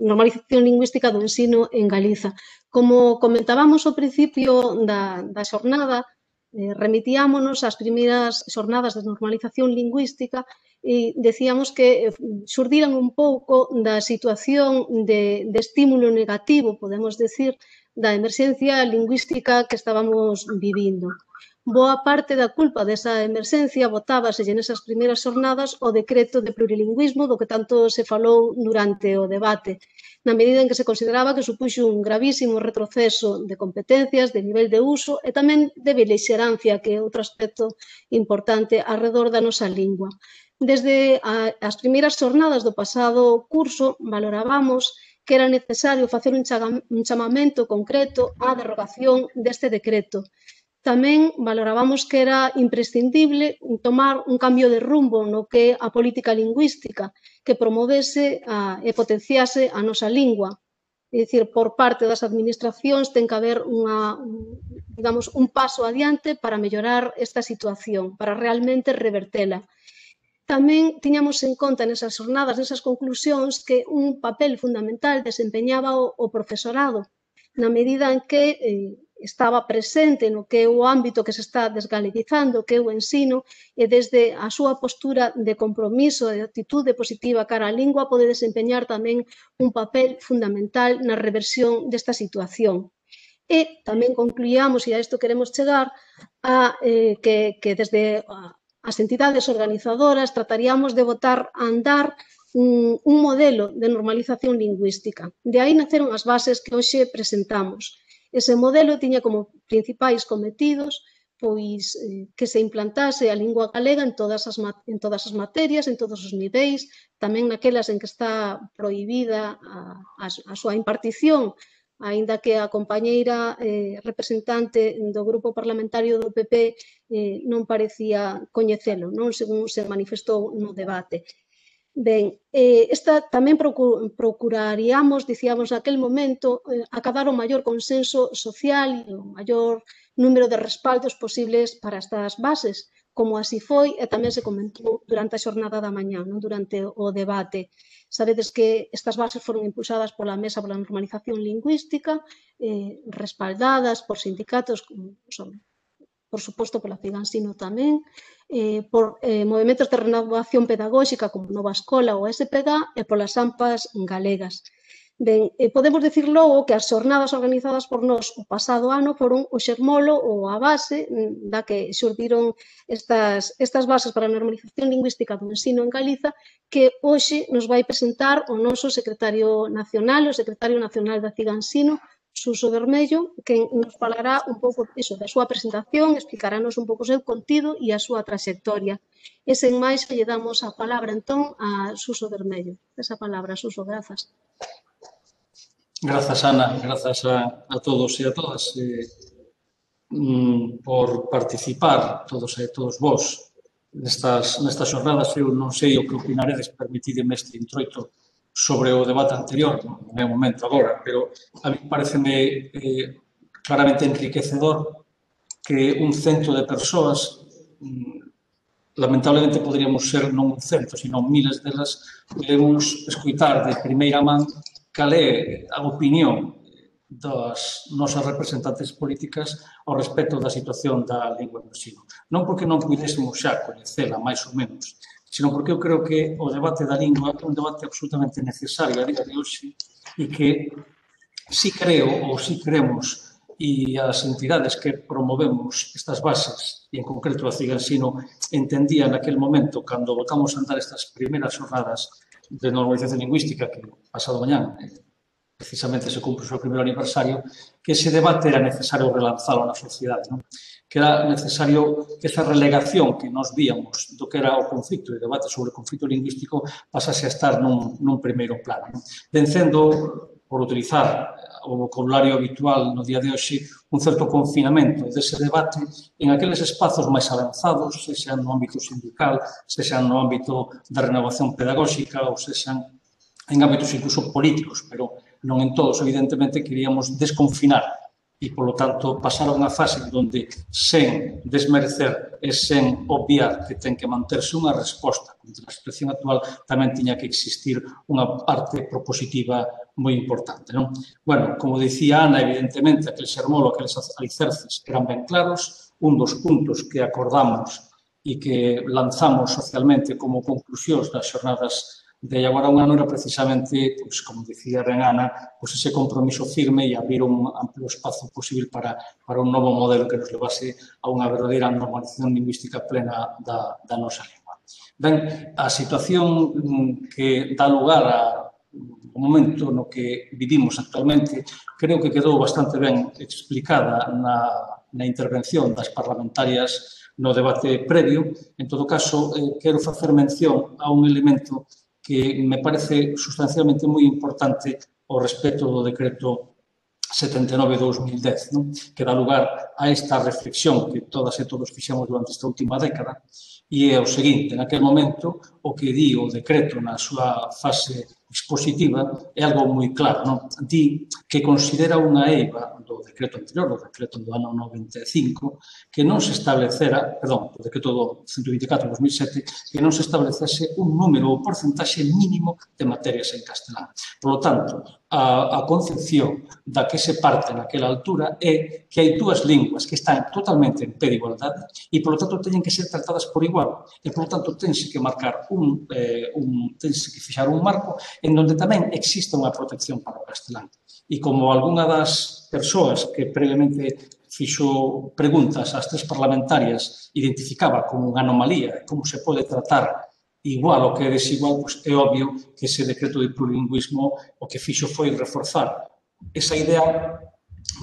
normalización lingüística do ensino en Galiza. Como comentábamos ao principio da xornada, remitíámonos ás primeiras xornadas de normalización lingüística e decíamos que xurdiran un pouco da situación de estímulo negativo, podemos decir, da emerxencia lingüística que estábamos vivindo. Boa parte da culpa desa emerxencia botábaselle nesas primeiras xornadas o decreto de plurilingüismo do que tanto se falou durante o debate, na medida en que se consideraba que supuxo un gravísimo retroceso de competencias, de nivel de uso e tamén de belixerancia, que é outro aspecto importante arredor da nosa lingua. Desde as primeiras xornadas do pasado curso valorábamos que era necesario facer un chamamento concreto á derrogación deste decreto. Tamén valorábamos que era imprescindible tomar un cambio de rumbo no que é a política lingüística, que promovese e potenciase a nosa lingua. É dicir, por parte das administracións ten que haber un paso adiante para mellorar esta situación, para realmente revertela. Tamén tiñamos en conta nesas xornadas, nesas conclusións, que un papel fundamental desempeñaba o profesorado, na medida en que estaba presente no que é o ámbito que se está desgaleguizando, que é o ensino, e desde a súa postura de compromiso e de actitude positiva cara á lingua pode desempeñar tamén un papel fundamental na reversión desta situación. E tamén concluíamos, e a isto queremos chegar, que desde as entidades organizadoras trataríamos de botar a andar un modelo de normalización lingüística. De aí naceron as bases que hoxe presentamos. Ese modelo tiña como principais cometidos pois que se implantase a lingua galega en todas as materias, en todos os niveis, tamén naquelas en que está prohibida a súa impartición, aínda que a compañeira representante do grupo parlamentario do PP non parecía coñecelo, non según se manifestou no debate. Ben, tamén procuraríamos, dicíamos naquel momento, acadar o maior consenso social e o maior número de respaldos posibles para estas bases, como así foi e tamén se comentou durante a xornada da mañá, durante o debate. Sabedes que estas bases foron impulsadas pola Mesa pola Normalización Lingüística, respaldadas por sindicatos, por suposto pola Figansino tamén, por movimentos de renovación pedagóxica como Nova Escola ou SPG e polas AMPAs galegas. Ben, podemos dicir logo que as xornadas organizadas por nós o pasado ano foron o xermolo ou a base da que xurdiron estas bases para a normalización lingüística do ensino en Galiza que hoxe nos vai presentar o noso secretario nacional, o secretario nacional da Figansino, Suso Bermello, que nos falará un pouco da súa presentación, explicarános un pouco o seu contido e a súa trayectoria. E sen máis, lle damos a palabra entón a Suso Bermello. Esa palabra, Suso, grazas. Grazas, Ana, grazas a todos e a todas por participar, todos e todos vos, nestas xornadas. Eu non sei o que opinaredes, permitideme este introito sobre o debate anterior, non é o momento agora, pero a mí pareceme claramente enriquecedor que un cento de persoas, lamentablemente poderíamos ser non un cento, sino miles delas, podemos escutar de primeira man cal é a opinión das nosas representantes políticas ao respecto da situación da lingua no ensino. Non porque non pudésemos xa coñecela, máis ou menos, sino porque eu creo que o debate da lingua é un debate absolutamente necesario a día de hoxe e que si creo ou si queremos e as entidades que promovemos estas bases, e en concreto a Figansino, entendía naquel momento, cando botamos a andar estas primeiras xornadas de normalización lingüística, que pasado mañán precisamente se cumpre o seu primeiro aniversario, que ese debate era necesario relanzalo na sociedade, non? Que era necesario que esa relegación que nos víamos do que era o conflito e o debate sobre o conflito lingüístico pasase a estar nun primeiro plano. Vencendo, por utilizar o vocabulario habitual no día de hoxe, un certo confinamento dese debate en aqueles espazos máis avanzados, sexan no ámbito sindical, sexan no ámbito da renovación pedagóxica ou sexan en ámbitos incluso políticos, pero non en todos, evidentemente, queríamos desconfinar e, polo tanto, pasar a unha fase onde, sen desmerecer e sen obviar que ten que manterse unha resposta contra a situación actual, tamén tiña que existir unha parte propositiva moi importante, non? Bueno, como dicía Ana, evidentemente, aquel sermolo, aqueles alicerces eran ben claros. Un dos puntos que acordamos e que lanzamos socialmente como conclusións das xornadas de agora un ano era precisamente, pois, como dicía ben Ana, pois ese compromiso firme e abrir un amplio espazo posible para un novo modelo que nos levase a unha verdadeira normalización lingüística plena da nosa lingua. Ben, a situación que dá lugar ao momento no que vivimos actualmente creo que quedou bastante ben explicada na intervención das parlamentarias no debate previo. En todo caso, quero facer mención a un elemento que me parece sustancialmente moi importante ao respecto do decreto 79/2010, non? Que dá lugar a esta reflexión que todas e todos fixemos durante esta última década, e é o seguinte: en aquel momento, o que di o decreto na súa fase expositiva é algo moi claro, non? Di que considera unha eiva do decreto anterior, do decreto do ano 95, que non se establecera, perdón, do decreto do 124/2007, que non se establecese un número ou porcentaxe mínimo de materias en castelán. Por lo tanto, a concepción da que se parte naquela altura é que hai dúas linguas que están totalmente en pé de igualdade e, por lo tanto, teñen que ser tratadas por igual. E, por lo tanto, tense que marcar tense que fixar un marco en donde tamén exista unha protección para o castelán. E como algunha das persoas que previamente fixo preguntas ás tres parlamentarias identificaba como unha anomalía, como se pode tratar igual o que é desigual, pois é obvio que ese decreto de plurilingüismo o que fixo foi reforzar esa idea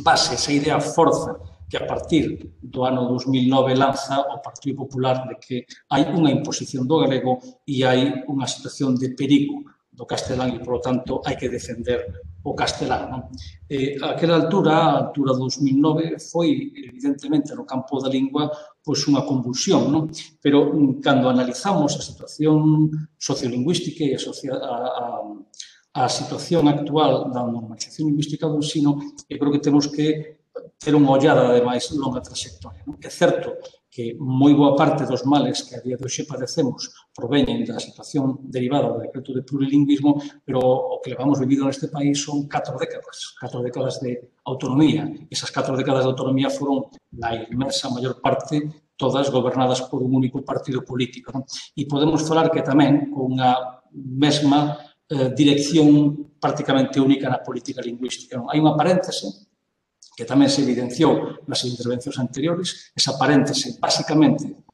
base, esa idea forza que a partir do ano 2009 lanza o Partido Popular de que hai unha imposición do galego e hai unha situación de perigo do castelán e, por lo tanto, hai que defender o castelán. Non? Aquela altura, a altura do 2009, foi, evidentemente, no campo da lingua, pois unha convulsión, non? Pero, cando analizamos a situación sociolingüística e a situación actual da normalización lingüística do ensino, eu creo que temos que ter unha ollada de máis longa trayectoria. Non? É certo que moi boa parte dos males que a día de hoxe padecemos proveñen da situación derivada do decreto de plurilingüismo, pero o que levamos vivido neste país son 4 décadas de autonomía. Esas 4 décadas de autonomía foron, na inmensa maior parte, todas gobernadas por un único partido político. Non? E podemos falar que tamén con unha mesma dirección prácticamente única na política lingüística. Non? Hai unha paréntese que tamén se evidenciou nas intervencións anteriores. Esa paréntese, basicamente,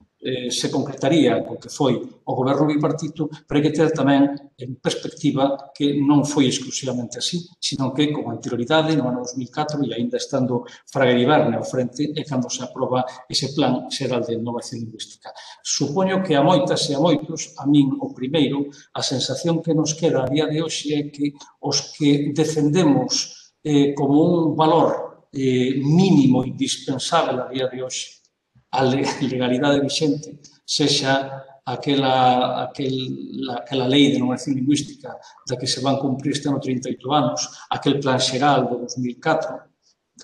se concretaría co que foi o goberno bipartito, pero hai que ter tamén en perspectiva que non foi exclusivamente así, sino que, con anterioridade, no ano 2004, e ainda estando Fraga Iribarne ao frente, é cando se aproba ese plan xeral de innovación lingüística. Supoño que a moitas e a moitos, a min o primeiro, a sensación que nos queda a día de hoxe é que os que defendemos como un valor mínimo indispensable a día de hoxe a legalidade vixente, sexa aquela lei de normación lingüística da que se van cumprir este ano 38 anos, aquel plan xeral do 2004,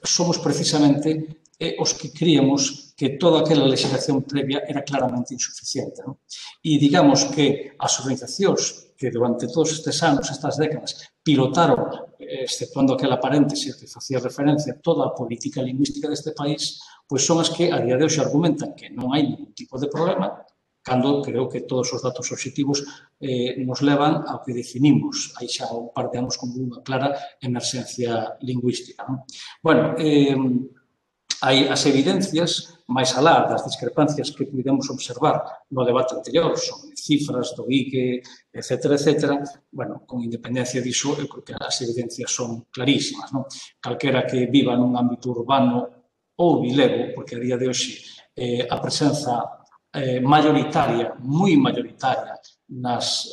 somos precisamente os que creíamos que toda aquela legislación previa era claramente insuficiente. Non? E digamos que as organizacións que durante todos estes anos, estas décadas, pilotaron, exceptuando aquela paréntese que facía referencia a toda a política lingüística deste país, pois son as que a día de hoxe argumentan que non hai ningún tipo de problema, cando creo que todos os datos obxectivos nos levan ao que definimos hai xa un par de anos como unha clara emerxencia lingüística. Non? Bueno, hai as evidencias máis alá das discrepancias que pudemos observar no debate anterior sobre cifras do IGE, etc. Bueno, con independencia diso, eu creo que as evidencias son clarísimas. Non? Calquera que viva nun ámbito urbano ou vilego, porque a día de hoxe a presenza mayoritaria, moi mayoritaria, nas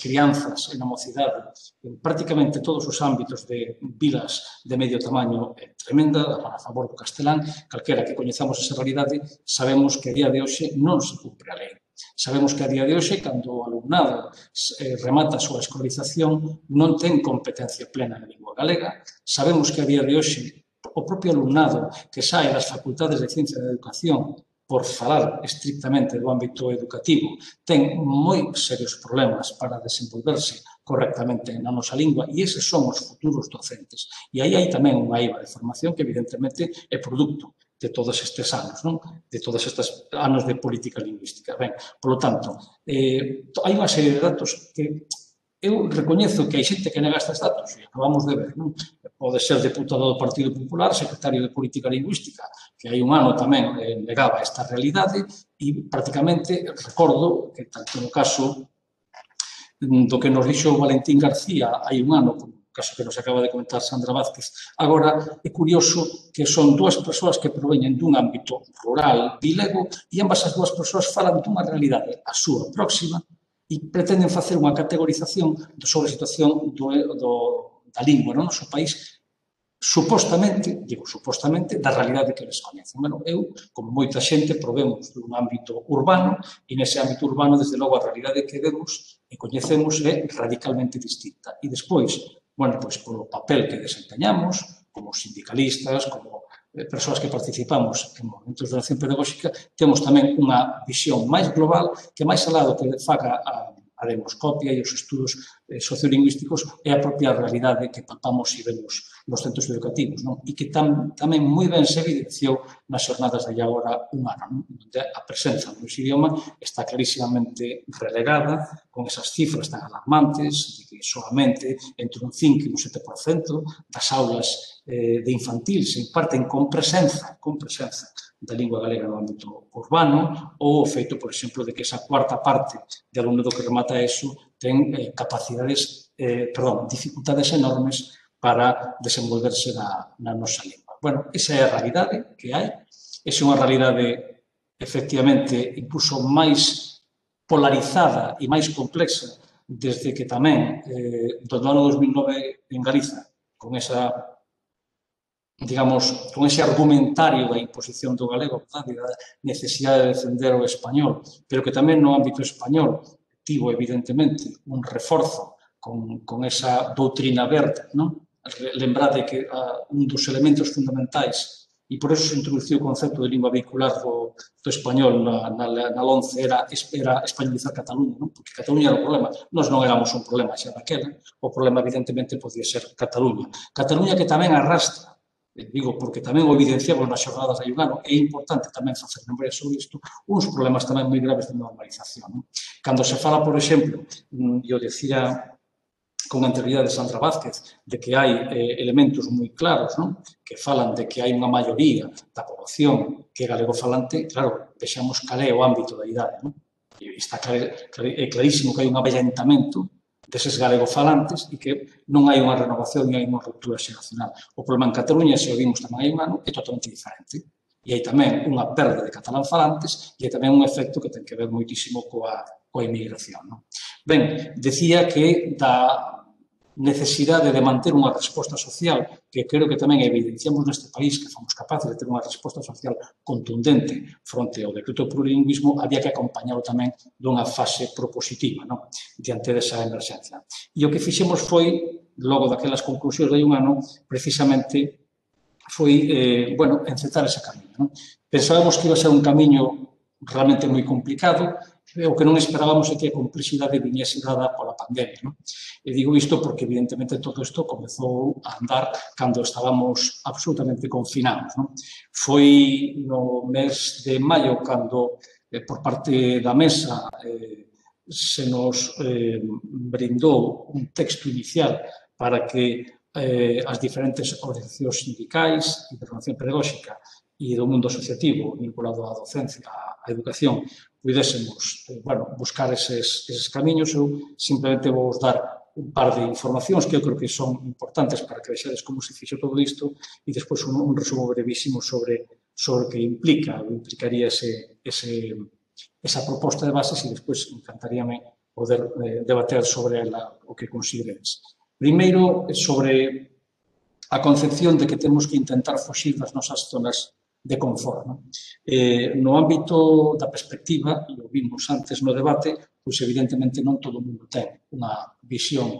crianzas e na mocidade, en prácticamente todos os ámbitos de vilas de medio tamaño é tremenda, a favor do castelán. Calquera que coñezamos esa realidade, sabemos que a día de hoxe non se cumpre a lei. Sabemos que a día de hoxe, cando o alumnado remata a súa escolarización, non ten competencia plena en lingua galega. Sabemos que a día de hoxe o propio alumnado que sae das facultades de Ciencia da Educación por falar estrictamente do ámbito educativo, ten moi serios problemas para desenvolverse correctamente na nosa lingua e eses son os futuros docentes. E aí hai tamén unha eiva de formación que evidentemente é produto de todos estes anos, non? De todos estes anos de política lingüística. Ben, polo tanto, hai unha serie de datos que eu recoñezo que hai xente que nega estes datos, e acabamos de ver, non? Pode ser deputado do Partido Popular, secretario de Política Lingüística, que hai un ano tamén negaba esta realidade, e prácticamente recordo que, tanto no caso do que nos dixo Valentín García hai un ano, como o caso que nos acaba de comentar Sandra Vázquez, agora é curioso que son dúas persoas que proveñen dun ámbito rural, vilego, e ambas as dúas persoas falan dunha realidade, a súa próxima, e pretenden facer unha categorización sobre a situación da lingua no noso país, supostamente, digo supostamente, da realidade que les coñecen. Bueno, eu, como moita xente, provemos dun ámbito urbano e nese ámbito urbano, desde logo, a realidade que vemos e coñecemos é radicalmente distinta. E despois, bueno, pois polo papel que desempeñamos, como sindicalistas, como persoas que participamos en momentos de acción pedagóxica, temos tamén unha visión máis global que máis alá do que faga a demoscopia e os estudos sociolingüísticos é a propia realidade que palpamos e vemos nos centros educativos, non? E que tamén moi ben se evidenciou nas xornadas de agora un ano, non? Onde a presenza do idioma está clarísimamente relegada con esas cifras tan alarmantes de que solamente entre un 5 e un 7% das aulas de infantil se imparten con presenza da lingua galega no ámbito urbano, ou o feito, por exemplo, de que esa cuarta parte de alumnado que remata eso ten dificultades enormes para desenvolverse na nosa lingua. Bueno, esa é a realidade que hai, esa é unha realidade efectivamente incluso máis polarizada e máis complexa desde que tamén do ano 2009 en Galiza, con esa, digamos, con ese argumentario da imposición do galego, da necesidade de defender o español, pero que tamén no ámbito español tivo, evidentemente, un reforzo con esa doutrina verde, non? Lembrade que un dos elementos fundamentais, e por eso se introduciu o concepto de lingua vehicular do español na LOMCE era españolizar Cataluña, non? Porque Cataluña era o problema. Nós non éramos un problema xa daquela, o problema evidentemente podía ser Cataluña. Cataluña que tamén arrastra, digo porque tamén o evidenciamos nas xornadas de un ano, é importante tamén facer memoria sobre isto, uns problemas tamén moi graves de normalización. Cando se fala, por exemplo, eu decía con anterioridade de Sandra Vázquez, de que hai elementos moi claros, non? Que falan de que hai unha maioría da poboación que é galegofalante, claro, vexamos cal é o ámbito da idade, non? E está clarísimo que hai un avellentamento deses galegofalantes e que non hai unha renovación e hai unha ruptura xeracional. O problema en Cataluña, se o vimos tamén hai un ano, é totalmente diferente. E hai tamén unha perda de catalán falantes e hai tamén un efecto que ten que ver moitísimo coa inmigración. Ben, decía que da necesidade de manter unha resposta social, que creo que tamén evidenciamos neste país que fomos capaces de ter unha resposta social contundente fronte ao decreto do plurilingüismo, había que acompañarlo tamén dunha fase propositiva, non? Diante desa emerxencia. E o que fixemos foi, logo daquelas conclusións de un ano, precisamente foi, bueno, encetar ese camiño, non? Pensábamos que iba a ser un camiño realmente moi complicado, o que non esperábamos é que a complexidade viñese dada pola pandemia, non? E digo isto porque, evidentemente, todo isto comezou a andar cando estábamos absolutamente confinados, non? Foi no mes de maio cando, por parte da mesa, se nos brindou un texto inicial para que as diferentes organizacións sindicais e de formación pedagóxica e do mundo asociativo vinculado á docencia, á educación, pudésemos, bueno, buscar eses camiños. Eu simplemente vou dar un par de informacións que eu creo que son importantes para que vexades como se fixo todo isto e despois un resumo brevísimo sobre o que implicaría esa proposta de bases e despois encantaríame poder debater sobre o que consideredes. Primeiro, sobre a concepción de que temos que intentar foxir das nosas zonas de confort. No ámbito da perspectiva, e o vimos antes no debate, pois evidentemente non todo o mundo ten unha visión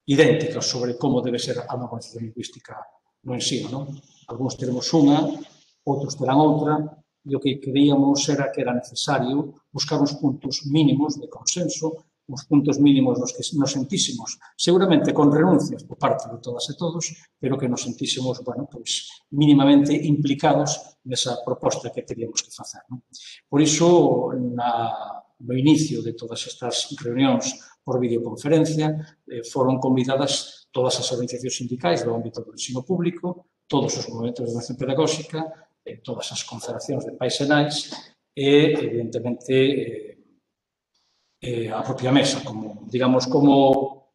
idéntica sobre como debe ser a normalización lingüística no ensino, non? Algúns teremos unha, outros terán outra, e o que creíamos era que era necesario buscar uns puntos mínimos de consenso, uns puntos mínimos nos que nos sentísemos, seguramente con renuncias por parte de todas e todos, pero que nos sentísemos, bueno, pois, mínimamente implicados nesa proposta que teríamos que facer, non? Por iso, no inicio de todas estas reunións por videoconferencia, foron convidadas todas as organizacións sindicais do ámbito do ensino público, todos os movementos de educación pedagóxica, todas as confederacións de pais e nais e, evidentemente, a propia mesa, como, digamos, como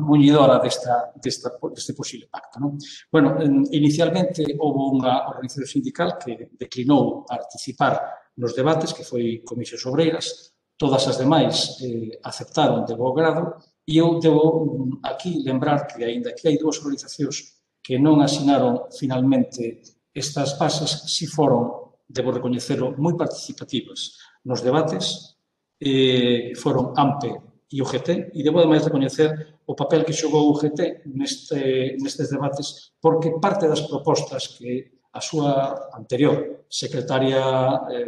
muñidora deste posible pacto, non? Bueno, inicialmente houve unha organización sindical que declinou participar nos debates, que foi Comisións Obreiras, todas as demais aceptaron de bo grado, e eu debo aquí lembrar que, aínda que hai dúas organizacións que non asinaron finalmente estas bases, si foron, debo recoñecelo, moi participativas nos debates, foron AMPE e UGT, e debo ademais recoñecer o papel que xogou o UGT nestes debates, porque parte das propostas que a súa anterior secretaria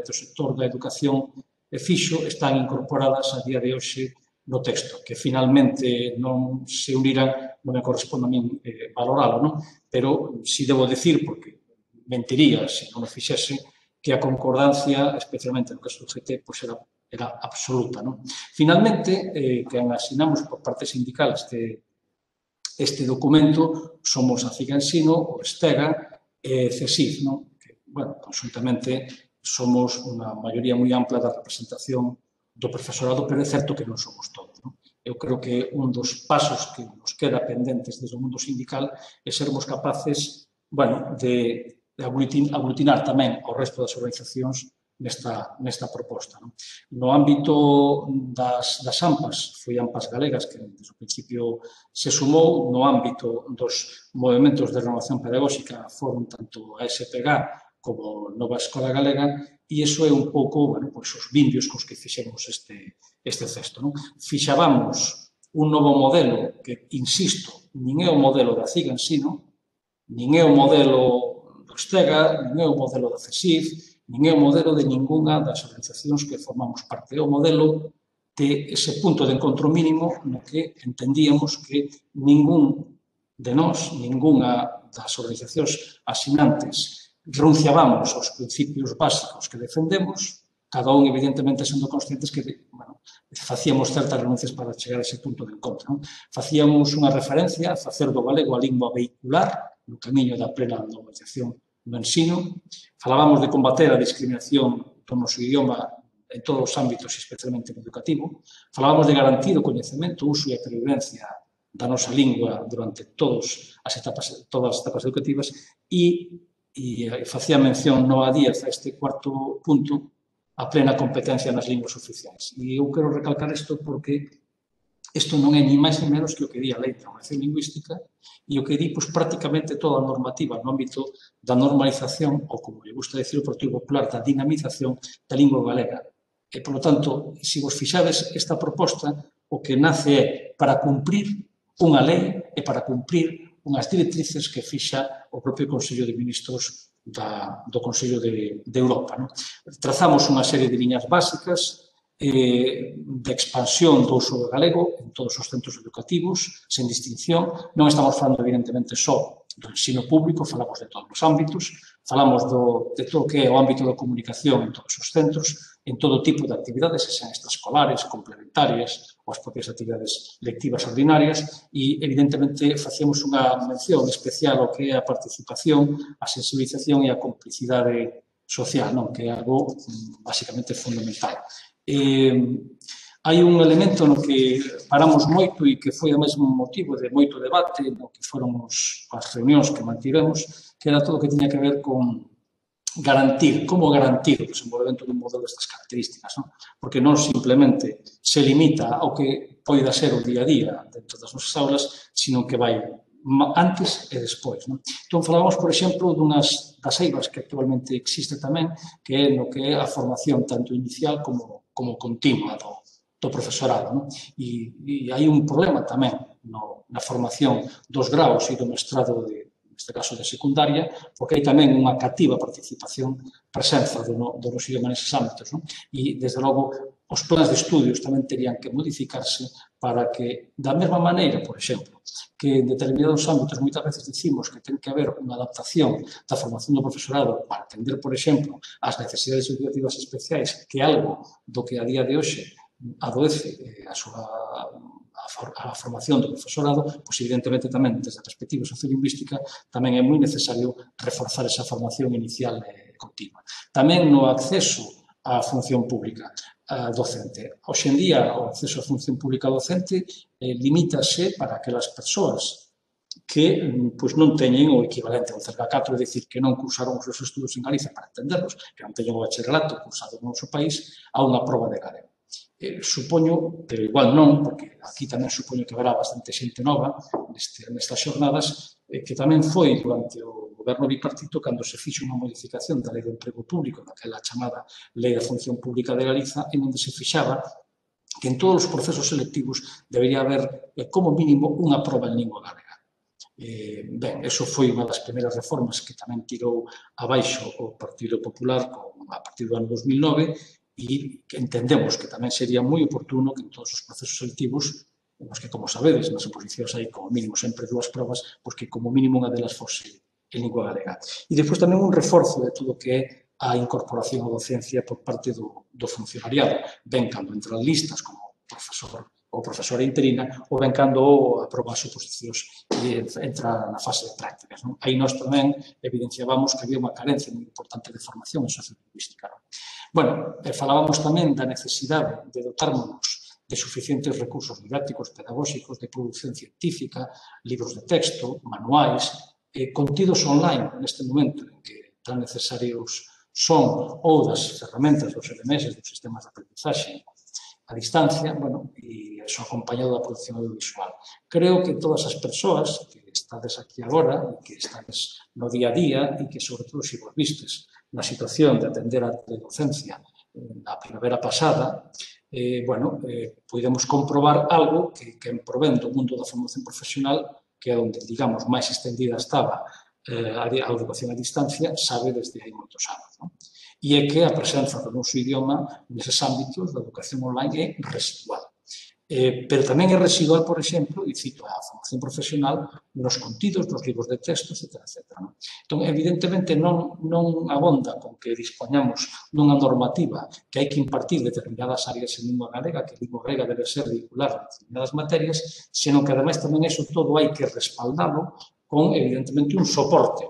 do sector da educación fixo están incorporadas a día de hoxe no texto, que finalmente non se uniran, non me corresponde a min valoralo, non? Pero si debo decir, porque mentiría se non o fixese, que a concordancia, especialmente no caso do GT, pois era absoluta, non? Finalmente, quen asinamos por parte sindical este documento somos a CIGA Ensino, o STEGA e CESIF, non? Que, bueno, conjuntamente somos unha maioría moi ampla da representación do profesorado, pero é certo que non somos todos, non? Eu creo que un dos pasos que nos queda pendentes desde o mundo sindical é sermos capaces, bueno, de aglutinar tamén o resto das organizacións nesta proposta, non? No ámbito das AMPAs, foi AMPAs Galegas, que desde o principio se sumou, no ámbito dos movimentos de renovación pedagóxica foron tanto a SPG como Nova Escola Galega, e iso é un pouco, bueno, pois os vimbios cos que fixemos este cesto, non? Fixábamos un novo modelo que, insisto, nin é o modelo da CIGA Ensino, nin é o modelo do STEGA, nin é o modelo da CESIF, nin é o modelo de ningunha das organizacións que formamos parte. É o modelo de ese punto de encontro mínimo no que entendíamos que ningún de nós, ningunha das organizacións asinantes, renunciábamos aos principios básicos que defendemos, cada un, evidentemente, sendo conscientes que, bueno, facíamos certas renuncias para chegar a ese punto de encontro, non? Facíamos unha referencia a facer do galego a lingua vehicular no camiño da plena normalización no ensino. Falábamos de combater a discriminación do noso idioma en todos os ámbitos, especialmente no educativo. Falábamos de garantir o coñecemento, o uso e a pervivencia da nosa lingua durante todas as etapas educativas e facía mención Noa Díaz a este cuarto punto, a plena competencia nas linguas oficiais. E eu quero recalcar isto porque isto non é ni máis ni menos que o que di a Lei de Normalización Lingüística e o que di prácticamente toda a normativa no ámbito da normalización, ou como lle gusta decir o Partido Popular, da dinamización da lingua galega. E, por lo tanto, se vos fixades esta proposta, o que nace é para cumprir unha lei e para cumprir unhas directrices que fixa o propio Consello de Ministros do Consello de Europa, non? Trazamos unha serie de liñas básicas de expansión do uso do galego en todos os centros educativos, sen distinción. Non estamos falando, evidentemente, só do ensino público, falamos de todos os ámbitos, falamos de todo o que é o ámbito da comunicación en todos os centros, en todo tipo de actividades, sean extraescolares, complementarias ou as propias actividades lectivas ordinarias, e, evidentemente, facíamos unha mención especial ao que é a participación, a sensibilización e a complicidade social, non? Que é algo, basicamente, fundamental. Hai un elemento no que paramos moito e que foi o mesmo motivo de moito debate no que foron as reunións que mantivemos, que era todo o que tiña que ver con como garantir o desenvolvemento dun modelo destas características, non? Porque non simplemente se limita ao que poida ser o día a día dentro das nosas aulas, sino que vai antes e despois, non? Entón, falábamos, por exemplo, das eivas que actualmente existe tamén, que é no que é a formación tanto inicial como continua do profesorado, non? E hai un problema tamén na formación dos graus e do mestrado de neste caso de secundaria, porque hai tamén unha cativa participación, presenza do noso idioma neses ámbitos. E, desde logo, os plans de estudios tamén terían que modificarse para que, da mesma maneira, por exemplo, que en determinados ámbitos moitas veces dicimos que ten que haber unha adaptación da formación do profesorado para atender, por exemplo, as necesidades educativas especiais, que é algo do que a día de hoxe adoece a formación do profesorado, pois evidentemente tamén desde a perspectiva sociolingüística tamén é moi necesario reforzar esa formación inicial continua. Tamén no acceso á función pública docente. Hoxe en día, o acceso á función pública docente limítase para aquelas persoas que non teñen o equivalente ao Cerca 4, é dicir, que non cursaron os seus estudos en Galiza para entenderlos, que non teñen o bacharelato cursado no noso país, a unha proba de galego. Supoño, pero igual non, porque aquí tamén supoño que haberá bastante xente nova nestas xornadas, que tamén foi durante o goberno bipartito cando se fixo unha modificación da Lei do Emprego Público, daquela chamada Lei da Función Pública de Galiza, en onde se fixaba que en todos os procesos selectivos debería haber, como mínimo, unha proba en lingua galega. Ben, eso foi unha das primeiras reformas que tamén tirou abaixo o Partido Popular a partir do ano 2009 e entendemos que tamén sería moi oportuno que en todos os procesos selectivos, nos que, como sabedes, nas oposicións hai como mínimo sempre dúas probas, pois que como mínimo unha delas fose en lingua galega. E despois tamén un reforzo de todo o que é a incorporación á docencia por parte do funcionariado, ben cando entran listas como profesor ou profesora interina, ou ben cando aproba as oposicións e entra na fase de prácticas. Aí nós tamén evidenciábamos que había unha carencia moi importante de formación en sociolingüística. Bueno, falábamos tamén da necesidade de dotarnos de suficientes recursos didácticos, pedagóxicos, de produción científica, libros de texto, manuais, contidos online neste momento en que tan necesarios son ou das ferramentas, dos LMS, dos sistemas de aprendizaxe a distancia, bueno, e iso acompañado da produción audiovisual. Creo que todas as persoas que estades aquí agora e que estades no día a día e que, sobre todo, se vos vistes na situación de atender a teledocencia na primavera pasada, bueno, podemos comprobar algo que provén do mundo da formación profesional, que é onde, digamos, máis extendida estaba a educación a distancia, sabe desde hai moitos anos, non? E é que a presenza do noso idioma neses ámbitos da educación online é residual. Pero tamén é residual, por exemplo, e cito a formación profesional, nos contidos dos libros de texto, etc. Entón, evidentemente, non abonda con que dispoñamos dunha normativa que hai que impartir determinadas áreas en lingua galega, que a lingua galega debe ser vehicular en determinadas materias, senón que, ademais, tamén eso todo hai que respaldalo con, evidentemente, un soporte,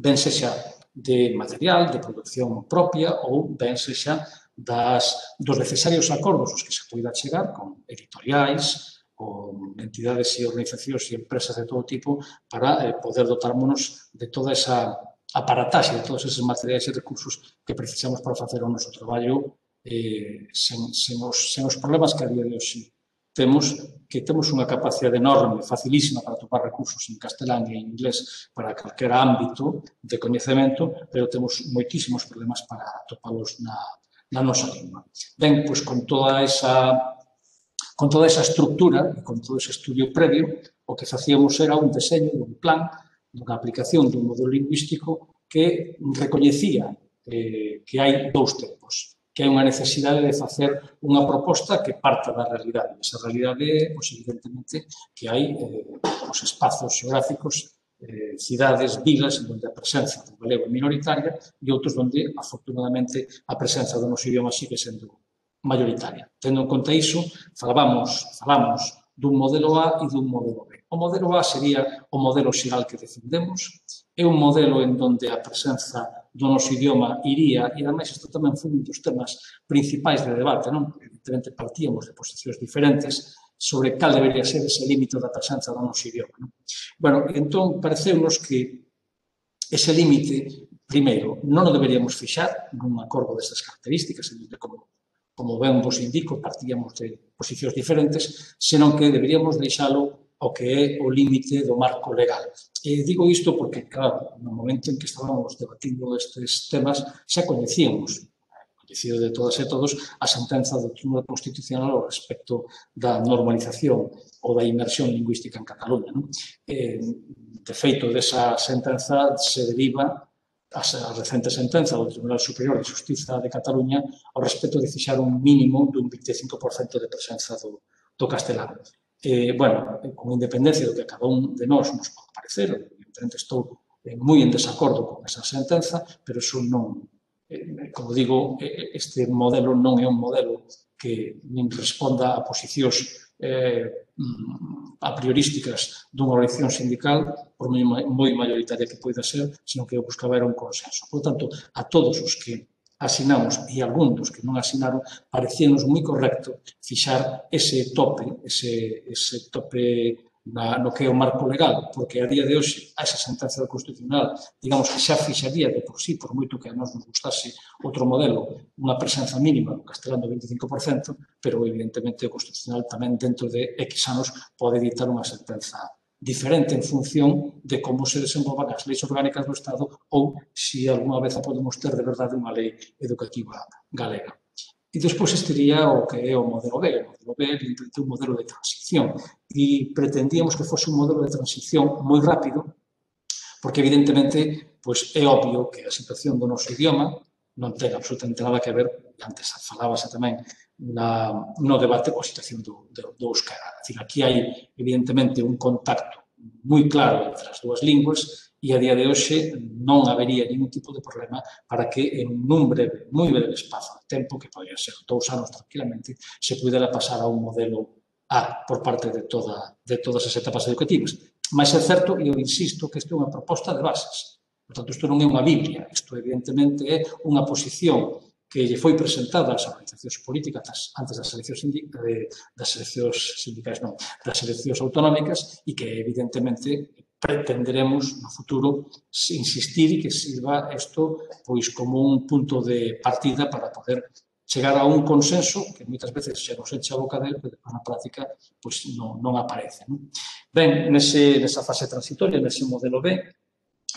ben sexa de material, de producción propia ou ben sexa dos necesarios acordos aos que se poida chegar con editoriais, con entidades e organizacións e empresas de todo tipo para poder dotármonos de toda esa aparataxe, de todos esos materiais e recursos que precisamos para facer o noso traballo sen os problemas que a día de hoxe temos, que temos unha capacidade enorme, facilísima para atopar recursos en castelán e en inglés para calquera ámbito de coñecemento, pero temos moitísimos problemas para atopalos na nosa lingua. Ben, pois con toda esa estructura e con todo ese estudio previo, o que facíamos era un deseño dun plan, dunha aplicación dun modelo lingüístico que recoñecía que hai dous tempos, que hai unha necesidade de facer unha proposta que parta da realidade. Esa realidade é, evidentemente, que hai os espazos xeográficos, cidades, vilas, onde a presenza do galego é minoritaria e outros onde, afortunadamente, a presenza do noso idioma sigue sendo mayoritaria. Tendo en conta iso, falamos dun modelo A e dun modelo B. O modelo A sería o modelo xeral que defendemos, é un modelo en donde a presenza do noso idioma iría, e ademais isto tamén foi un dos temas principais de debate, non? Evidentemente partíamos de posicións diferentes sobre cal debería ser ese límite da presenza do noso idioma, non? Bueno, entón, pareceunos que ese límite, primeiro, non o deberíamos fixar nun acordo destas características, como ben vos indico, partíamos de posicións diferentes, senón que deberíamos deixalo o que é o límite do marco legal. Digo isto porque, claro, no momento en que estábamos debatindo estes temas, xa coñecíamos, coñecido de todas e todos, a sentenza do Tribunal Constitucional ao respecto da normalización ou da inmersión lingüística en Cataluña. De feito, desa sentenza se deriva a recente sentenza do Tribunal Superior de Xustiza de Cataluña ao respecto de fixar un mínimo dun 25% de presenza do castelán. Bueno, con independencia do que a cada un de nós nos pode parecer, evidentemente estou moi en desacordo con esa sentenza, pero iso non, como digo, este modelo non é un modelo que nin responda a posicións a priorísticas dunha organización sindical, por moi mayoritaria que poida ser, sino que buscaba era un consenso. Por tanto, a todos os que asinamos e algún dos que non asinaron, parecíanos moi correcto fixar ese tope no que é o marco legal, porque a día de hoxe a esa sentencia do Constitucional, digamos que xa fixaría de por sí, por moito que a nós nos gustase outro modelo, unha presenza mínima do castelán do 25%, pero evidentemente o Constitucional tamén dentro de X anos pode dictar unha sentenza diferente en función de como se desenvolvan as leis orgánicas do Estado ou se algunha vez podemos ter de verdade unha lei educativa galega. E despois estiría o que é o modelo B. O modelo B é un modelo de transición e pretendíamos que fose un modelo de transición moi rápido porque, evidentemente, é obvio que a situación do noso idioma non ten absolutamente nada que ver, antes falábase tamén no debate coa situación do euskera. Aquí hai, evidentemente, un contacto moi claro entre as dúas linguas e a día de hoxe non habería ningún tipo de problema para que en un breve, moi breve espazo de tempo, que podría ser 2 anos tranquilamente, se pudera pasar a un modelo A por parte de todas as etapas educativas. Mas é certo, e eu insisto, que isto é unha proposta de bases. Por tanto, isto non é unha biblia, isto evidentemente é unha posición que lle foi presentada ás organizacións políticas antes das eleccións sindicais, non, das eleccións autonómicas e que evidentemente pretenderemos no futuro insistir e que sirva isto como un punto de partida para poder chegar a un consenso que moitas veces xa nos enche a boca del, pero na práctica non aparece. Ben, nesa fase transitoria, nese modelo B,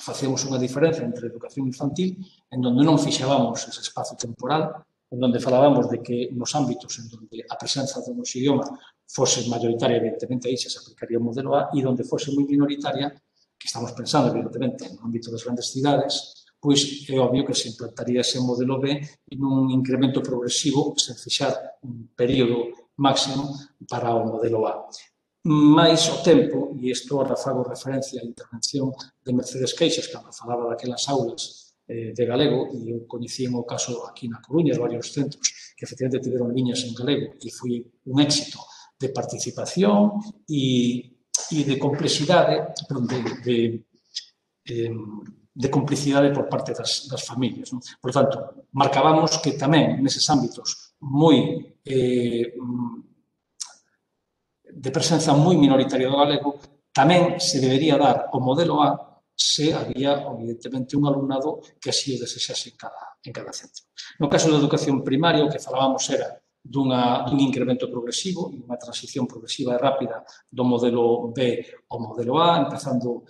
facemos unha diferenza entre educación infantil en donde non fixábamos ese espazo temporal, en donde falábamos de que nos ámbitos en donde a presenza do noso idioma fose mayoritaria, evidentemente, aí xa se aplicaría o modelo A, e donde fose moi minoritaria, que estamos pensando, evidentemente, no ámbito das grandes cidades, pois é obvio que se implantaría ese modelo B en un incremento progresivo, sen fixar un período máximo para o modelo A. Mais o tempo, e isto ahora fago referencia á intervención de Mercedes Queixas, cando falaba daquelas aulas de galego, e eu coñecí o caso aquí na Coruña, de varios centros que efectivamente tiveron liñas en galego, e foi un éxito de participación e de complexidade, de complicidade por parte das familias. Por tanto, marcábamos que tamén neses ámbitos moi de presenza moi minoritaria do galego, tamén se debería dar o modelo A se había, evidentemente, un alumnado que así o desexase en cada centro. No caso da educación primaria, o que falábamos era dun incremento progresivo, unha transición progresiva e rápida do modelo B ao modelo A, empezando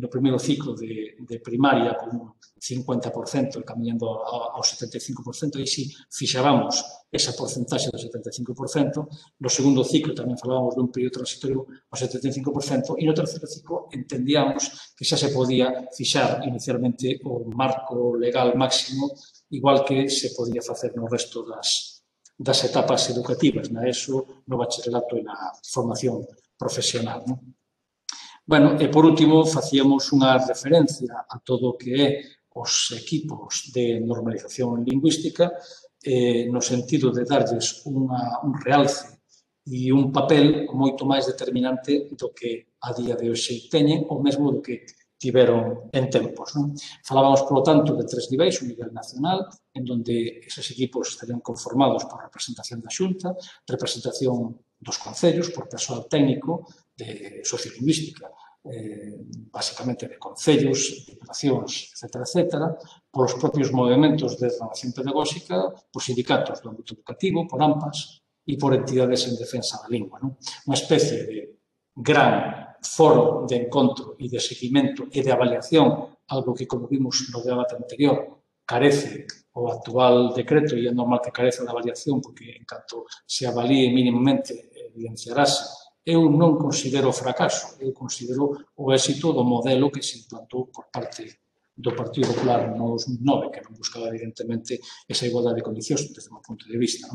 no primeiro ciclo de primaria con un 50% e camiñando ao 75%, e si fixábamos esa porcentaxe do 75%, no segundo ciclo tamén falábamos dun período transitorio ao 75%, e no terceiro ciclo entendíamos que xa se podía fixar inicialmente o marco legal máximo, igual que se podía facer no resto das etapas educativas, na ESO, no bacharelato e na formación profesional. Bueno, e por último, facíamos unha referencia a todo o que é os equipos de normalización lingüística no sentido de darlles un realce e un papel moito máis determinante do que a día de hoxe teñen, ou mesmo do que tiveron en tempos. Falábamos, polo tanto, de 3 niveis, un nivel nacional, en donde esos equipos estarían conformados por representación da Xunta, representación dos concellos, por persoal técnico de sociolingüística, basicamente de concellos, diputacións, etc., polos propios movimentos de renovación pedagóxica, por sindicatos do ámbito educativo, por AMPAs e por entidades en defensa da lingua. Unha especie de gran foro de encontro e de seguimento e de avaliación, algo que, como vimos no debate anterior, carece o actual decreto, e é normal que carece da avaliación, porque en canto se avalíe mínimamente evidenciarase eu non considero fracaso, eu considero o éxito do modelo que se implantou por parte do Partido Popular no 2009, que non buscaba, evidentemente, esa igualdade de condicións desde o meu punto de vista.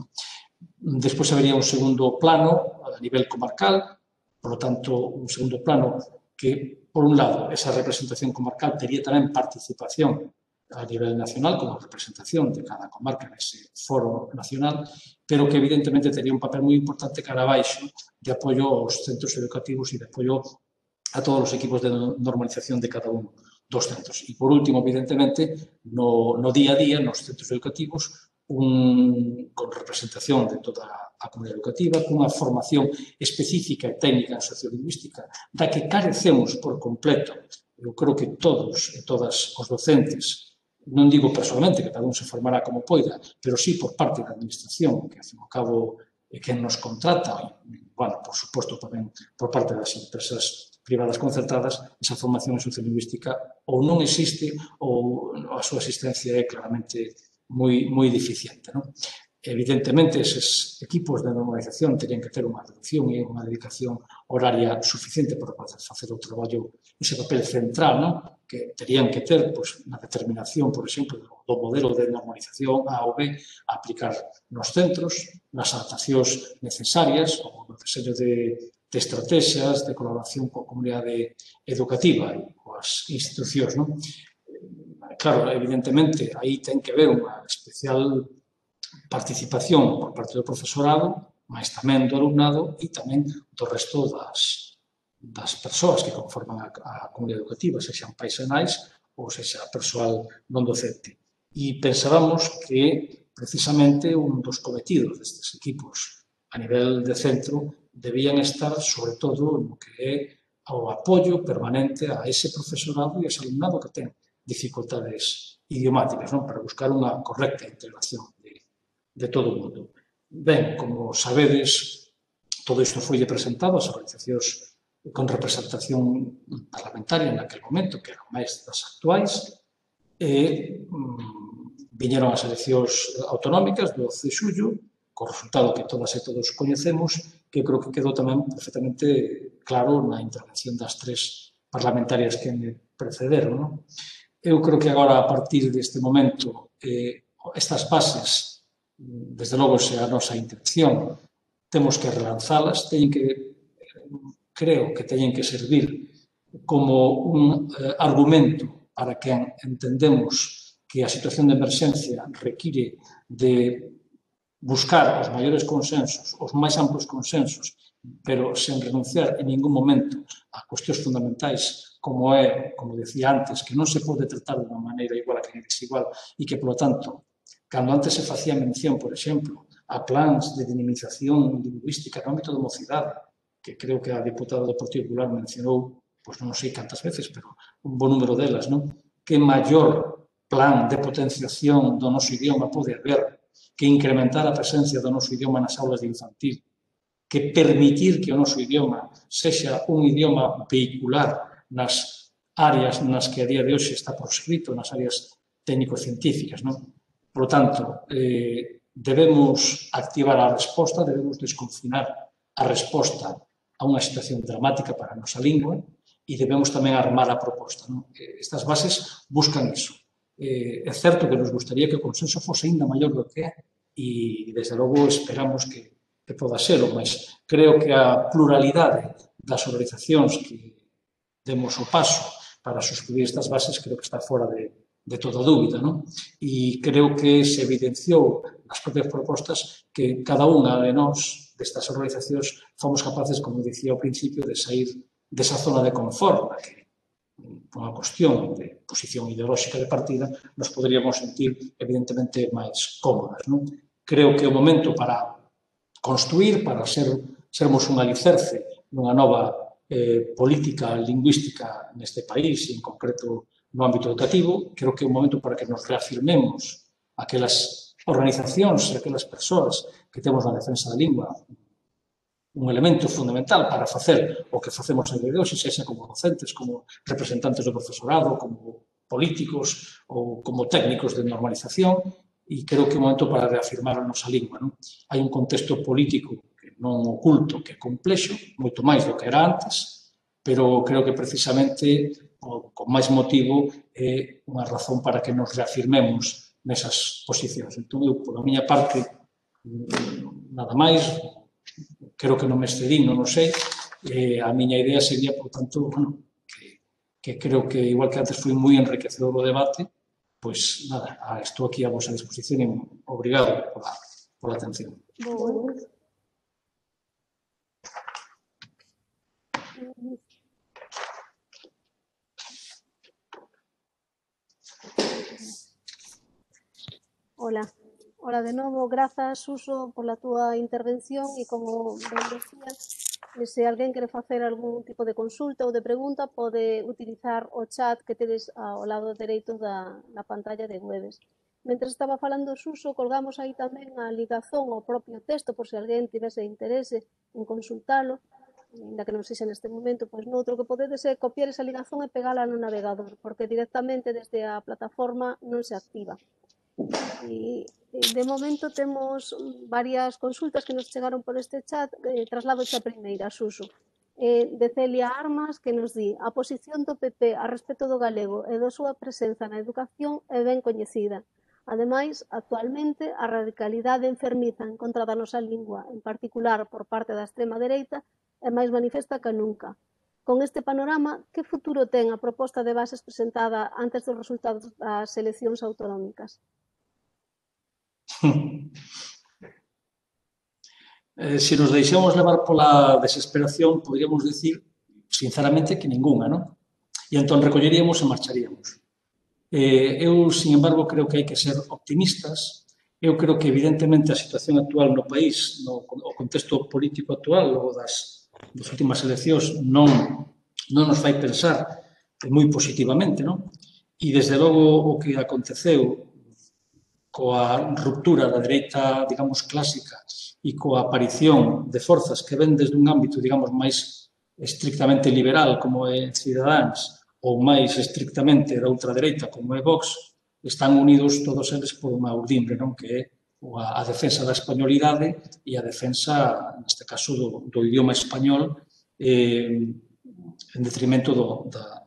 Despois habería un segundo plano a nivel comarcal, por lo tanto, un segundo plano que, por un lado, esa representación comarcal tería tamén participación a nivel nacional, como representación de cada comarca nese foro nacional, pero que, evidentemente, tería un papel moi importante cara abaixo de apoio aos centros educativos e de apoio a todos os equipos de normalización de cada uno dos centros. E, por último, evidentemente, no día a día, nos centros educativos, con representación de toda a comunidade educativa, cunha formación específica e técnica en sociolingüística, da que carecemos por completo. Eu creo que todos e todas os docentes, non digo personalmente, que cada un se formará como poida, pero sí por parte da administración, que, ao fin e ao cabo, é quen nos contrata, e, bueno, por suposto, tamén por parte das empresas privadas concertadas, esa formación en sociolingüística ou non existe ou a súa existencia é claramente moi deficiente. Evidentemente, eses equipos de normalización terían que ter unha reducción e unha dedicación horaria suficiente para poder facer o traballo, ese papel central, que terían que ter na determinación, por exemplo, do modelo de normalización A ou B a aplicar nos centros, nas adaptacións necesarias, ou no deseño de estrategias de colaboración coa comunidade educativa e coas institucións. Claro, evidentemente, aí ten que haber unha especial participación por parte do profesorado, mas tamén do alumnado e tamén do resto das persoas que conforman a comunidade educativa, sexan pais e nais ou sexa persoal non docente. E pensábamos que, precisamente, un dos cometidos destes equipos a nivel de centro debían estar, sobre todo, no que é o apoio permanente a ese profesorado e ese alumnado que ten dificultades idiomáticas, para buscar unha correcta integración de todo o mundo. Ben, como sabedes, todo isto foi presentado ás organizacións con representación parlamentaria naquele momento, que eran máis das actuais, e viñeron as eleccións autonómicas do 12 de xullo, co resultado que todas e todos coñecemos, que creo que quedou tamén perfectamente claro na intervención das tres parlamentarias que me precederon. Eu creo que agora, a partir deste momento, estas bases, desde logo, se a nosa intención, temos que relanzalas, creo que teñen que servir como un argumento para que entendemos que a situación de emerxencia require de buscar os maiores consensos, os máis amplos consensos, pero sen renunciar en ningún momento a cuestións fundamentais como é, como decía antes, que non se pode tratar de unha maneira igual a que é desigual e que, polo tanto, cando antes se facía mención, por exemplo, a plans de dinamización lingüística no ámbito da mocidade, que creo que a diputada do Partido Popular mencionou, pois non sei cantas veces, pero un bon número delas, que maior plan de potenciación do noso idioma pode haber, que incrementar a presencia do noso idioma nas aulas de infantil, que permitir que o noso idioma sexa un idioma vehicular nas áreas nas que a día de hoxe está proscrito, nas áreas técnico-científicas. Por lo tanto, debemos activar a resposta, debemos desconfinar a resposta a unha situación dramática para a nosa lingua e debemos tamén armar a proposta. Estas bases buscan iso. É certo que nos gustaría que o consenso fose ainda maior do que é e, desde logo, esperamos que poda serlo, mas creo que a pluralidade das organizacións que demos o paso para suscribir estas bases creo que está fora de toda dúbida, E creo que se evidenciou nas propias propostas que cada unha de nós, destas organizacións, fomos capaces, como dicía ao principio, de sair desa zona de confort, na que, por unha cuestión de posición ideolóxica de partida, nos poderíamos sentir, evidentemente, máis cómodas. Creo que o momento para construir, para sermos un alicerce nunha nova política lingüística neste país, e en concreto no ámbito educativo, creo que é un momento para que nos reafirmemos aquelas organizacións e aquelas persoas que temos na defensa da lingua un elemento fundamental para facer o que facemos a día de hoxe, sexa como docentes, como representantes do profesorado, como políticos ou como técnicos de normalización, e creo que é un momento para reafirmar a nosa lingua. Hai un contexto político que non oculto que é complexo, moito máis do que era antes, pero creo que precisamente, con máis motivo, é unha razón para que nos reafirmemos nesas posicións. Entón, eu, pola miña parte, nada máis, creo que non me excedín, non o sei, a miña idea sería, por tanto, bueno, que creo que, igual que antes, foi moi enriquecedor o debate, pois, nada, estou aquí a vosa disposición e obrigado pola atención. Hola de novo, grazas, Suso, pola túa intervención e como ben decía, se alguén quere facer algún tipo de consulta ou de pregunta pode utilizar o chat que tedes ao lado dereito da pantalla de Webex. Mentre estaba falando Suso, colgamos aí tamén a ligazón ao propio texto por se alguén tivese interese en consultalo, ainda que non sexa neste momento, pois noutro que podedes é copiar esa ligazón e pegala no navegador, porque directamente desde a plataforma non se activa. E de momento temos varias consultas que nos chegaron por este chat, traslado xa a primeira, Suso. De Celia Armas, que nos di: a posición do PP a respecto do galego e da súa presenza na educación é ben coñecida. Ademais, actualmente, a radicalidade enfermiza en contra da nosa lingua, en particular por parte da extrema dereita, é máis manifesta que nunca. Con este panorama, que futuro ten a proposta de bases presentada antes dos resultados das eleccións autonómicas? Se nos deixamos levar pola desesperación, poderíamos dicir, sinceramente, que ninguna, non? E entón recolleríamos e marcharíamos. Eu, sin embargo, creo que hai que ser optimistas. Eu creo que, evidentemente, a situación actual no país, o contexto político actual, logo das últimas eleccións, non nos fai pensar moi positivamente, non? E, desde logo, o que aconteceu coa ruptura da dereita, digamos, clásica e coa aparición de forzas que ven desde un ámbito, digamos, máis estrictamente liberal, como é Cidadáns, ou máis estrictamente da ultradereita, como é Vox, están unidos todos eles por unha urdimbre, non? Que é a defensa da españolidade e a defensa, neste caso, do idioma español en detrimento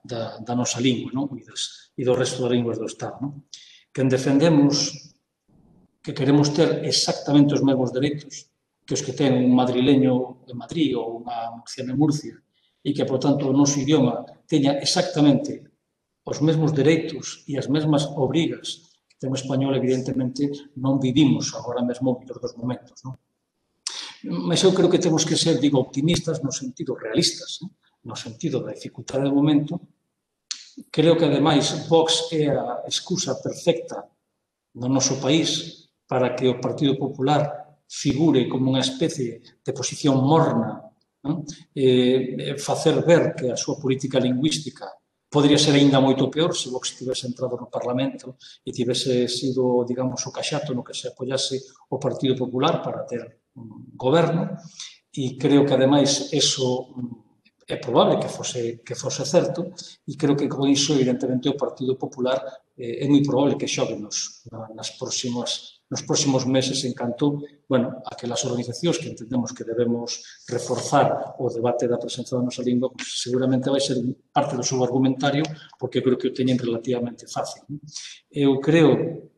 da nosa lingua, non? E do resto das linguas do Estado, non? Que defendemos que queremos ter exactamente os mesmos dereitos que os que ten un madrileño de Madrid ou unha murciana de Murcia e que, por tanto, o noso idioma teña exactamente os mesmos dereitos e as mesmas obrigas que ten o español, evidentemente, non vivimos agora mesmo o mellor dos momentos, non? Mas eu creo que temos que ser, digo, optimistas no sentido realistas, no sentido da dificultade do momento. Creo que, ademais, Vox é a excusa perfecta no noso país para que o Partido Popular figure como unha especie de posición morna, facer ver que a súa política lingüística podría ser aínda moito peor se Vox tivese entrado no Parlamento e tivese sido, digamos, o caxato no que se apoyase o Partido Popular para ter un goberno, e creo que, ademais, eso é probable que fose certo, e creo que con iso, evidentemente, o Partido Popular é moi probable que xogue nos próximos meses en canto, bueno, aquelas organizacións que entendemos que debemos reforzar o debate da presenza da nosa lingua, pues, seguramente vai ser parte do seu argumentario, porque creo que o teñen relativamente fácil. Eu creo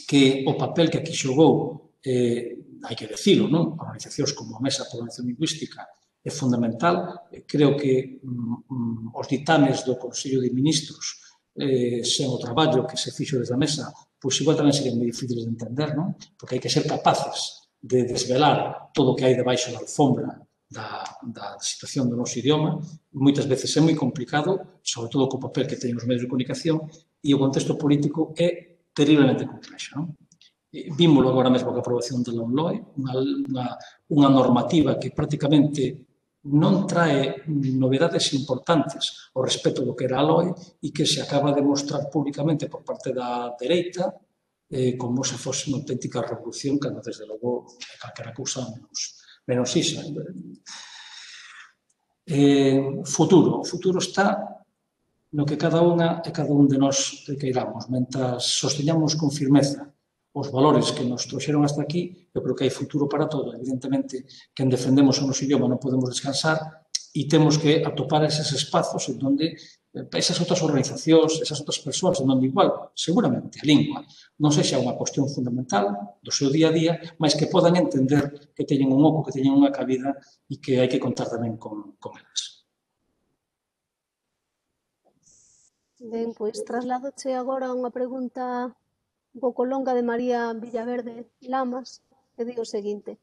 que o papel que aquí xogou, hai que decilo, non? Organizacións como a Mesa por a Normación Lingüística é fundamental. Creo que os ditames do Consello de Ministros, sen o traballo que se fixo desde a mesa, pois igual tamén serían moi difíciles de entender, non? Porque hai que ser capaces de desvelar todo o que hai debaixo da alfombra da situación do noso idioma. Moitas veces é moi complicado, sobre todo co papel que teñen os medios de comunicación, e o contexto político é terriblemente complexo, non? Vímolo agora mesmo coa aprobación da LOMLOE, unha normativa que prácticamente non trae novedades importantes ao respecto do que era a LOE e que se acaba de mostrar públicamente por parte da dereita como se fose unha auténtica revolución, cando desde logo calquera cousa menos isa. Futuro. O futuro está no que cada unha e cada un de nós queiramos. Mentras sosteñamos con firmeza os valores que nos trouxeron hasta aquí, eu creo que hai futuro para todo. Evidentemente, quen defendemos o noso idioma non podemos descansar e temos que atopar eses espazos en donde esas outras organizacións, esas outras persoas, en donde igual, seguramente, a lingua non sexa unha cuestión fundamental do seu día a día, mas que podan entender que teñen un oco, que teñen unha cabida e que hai que contar tamén con elas. Ben, pois trasladoche agora unha pregunta un pouco longa de María Villaverde Lamas, que di o seguinte.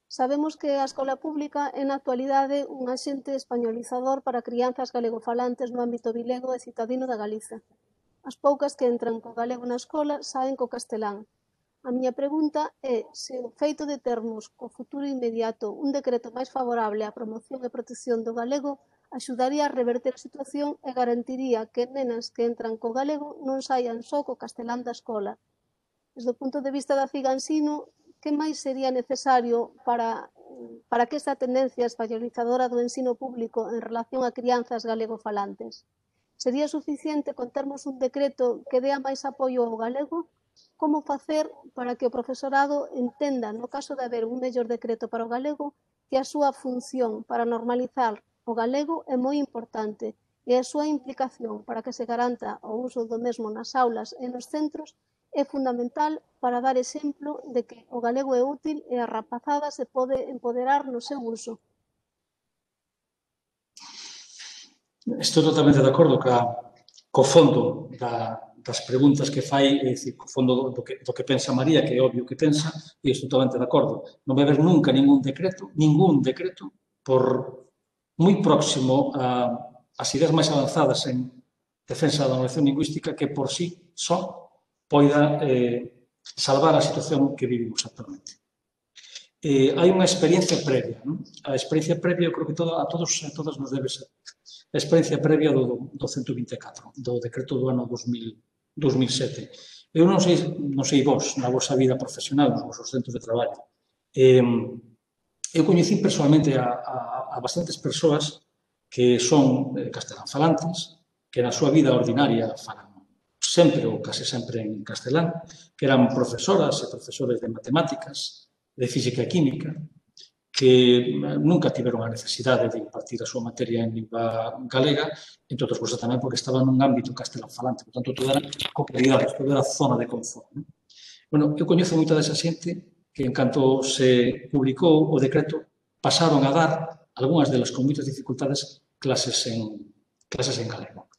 Sabemos que a escola pública é na actualidade un axente españolizador para crianzas galegofalantes no ámbito bilego e citadino da Galiza. As poucas que entran co galego na escola saen co castelán. A miña pregunta é se o feito de termos co futuro inmediato un decreto máis favorable á promoción e protección do galego axudaría a reverter a situación e garantiría que nenas que entran co galego non saian só co castelán da escola. Desde o punto de vista da Figansino, que máis sería necesario para que esta tendencia españolizadora do ensino público en relación a crianzas galegofalantes? Sería suficiente con termos un decreto que dea máis apoio ao galego? Como facer para que o profesorado entenda, no caso de haber un mellor decreto para o galego, que a súa función para normalizar o galego é moi importante e a súa implicación para que se garanta o uso do mesmo nas aulas e nos centros é fundamental para dar exemplo de que o galego é útil e a rapazada se pode empoderar no seu uso. Estou totalmente de acordo co fondo das preguntas que fai, é dicir, co fondo do que pensa María, que é obvio que pensa, e estou totalmente de acordo. Non vai haber nunca ningún decreto, por moi próximo ás ideas máis avanzadas en defensa da normalización lingüística que por sí só poida salvar a situación que vivimos actualmente. Hai unha experiencia previa. A experiencia previa, eu creo que a todos e a todas nos debe ser. A experiencia previa do 124, do decreto do ano 2007. Eu non sei vos, na vosa vida profesional, nos vosos centros de traballo. Eu coñecí personalmente a bastantes persoas que son castelanfalantes, que na súa vida ordinaria falan sempre ou case sempre en castelán, que eran profesoras e profesores de matemáticas, de física e química, que nunca tiveron a necesidade de impartir a súa materia en lingua galega, entre outras cousas tamén porque estaban nun ámbito castelán-falante, por tanto, todo era comunidades, todo era zona de confort. Bueno, eu coñezo moita desa xente que, en canto se publicou o decreto, pasaron a dar, algunhas delas con moitas dificultades, clases en galego.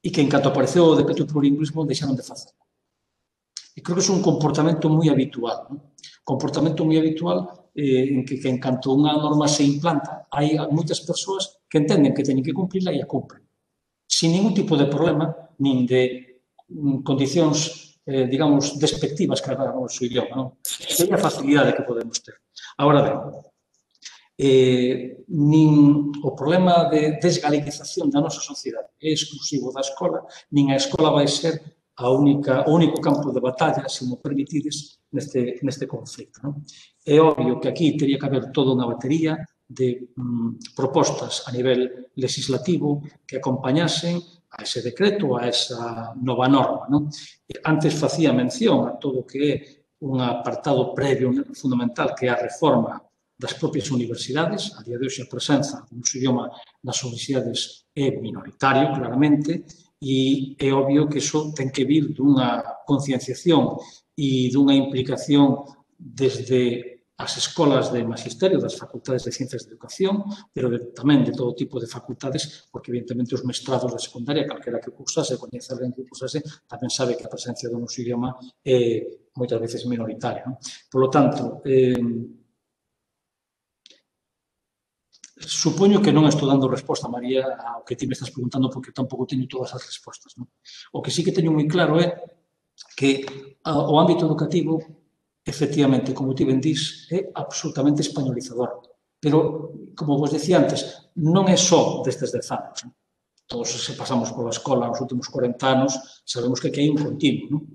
E que, en canto apareceu o decreto de plurilingüismo, deixaron de facer. E creo que é un comportamento moi habitual. Comportamento moi habitual en que, en canto unha norma se implanta, hai moitas persoas que entenden que teñen que cumplirla e a cumplen. Sin ningún tipo de problema, nin de condicións, digamos, despectivas que haga o seu idioma. É a facilidade que podemos ter. Agora ben, nin o problema de desgaleguización da nosa sociedade é exclusivo da escola, nin a escola vai ser o único campo de batalla, se mo permitides, neste conflicto. É obvio que aquí teria que haber toda unha batería de propostas a nivel legislativo que acompañasen a ese decreto, a esa nova norma. Antes facía mención a todo o que é un apartado previo fundamental que é a reforma das propias universidades. A día de hoxe a presenza do noso idioma nas universidades é minoritario, claramente, e é obvio que iso ten que vir dunha concienciación e dunha implicación desde as escolas de magisterio, das facultades de ciencias de educación, pero tamén de todo tipo de facultades, porque evidentemente os mestrados de secundaria, calquera que cursase, coñece alguén que cursase, tamén sabe que a presencia do noso idioma é moitas veces minoritaria. Por lo tanto, supoño que non estou dando resposta, María, ao que ti me estás preguntando, porque tampouco teño todas as respostas. O que sí que teño moi claro é que o ámbito educativo, efectivamente, como ti ben dís, é absolutamente españolizador. Pero, como vos decía antes, non é só destes 10 anos. Todos se pasamos pola escola nos últimos 40 anos, sabemos que hai un continuo,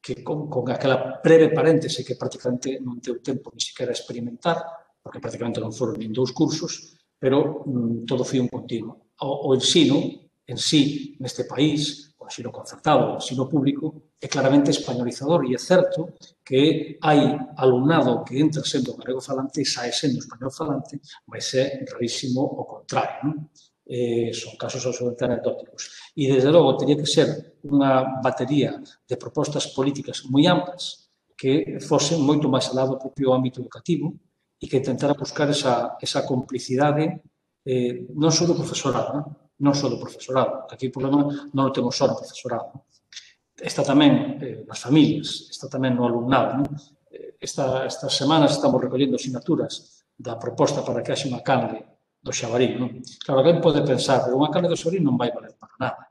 que con aquela breve paréntese que prácticamente non teu tempo ni siquiera experimentar, porque prácticamente non foron nin 2 cursos, pero todo foi un continuo. O ensino en sí, neste país, con ensino concertado, o ensino público, é claramente españolizador e é certo que hai alumnado que entra sendo galego falante e sae sendo español falante, mas é rarísimo o contrario, non? Son casos absolutamente anecdóticos. E, desde logo, teria que ser unha batería de propostas políticas moi amplas que fosen moito máis alá do propio ámbito educativo e que intentara buscar esa complicidade non só do profesorado, non só do profesorado, que aquí o problema non o temos só no profesorado. Está tamén nas familias, está tamén no alumnado. Estas semanas estamos recollendo asignaturas da proposta para que haxe unha canle do xabarí. Claro, alguén pode pensar, pero unha canle do xabarí non vai valer para nada.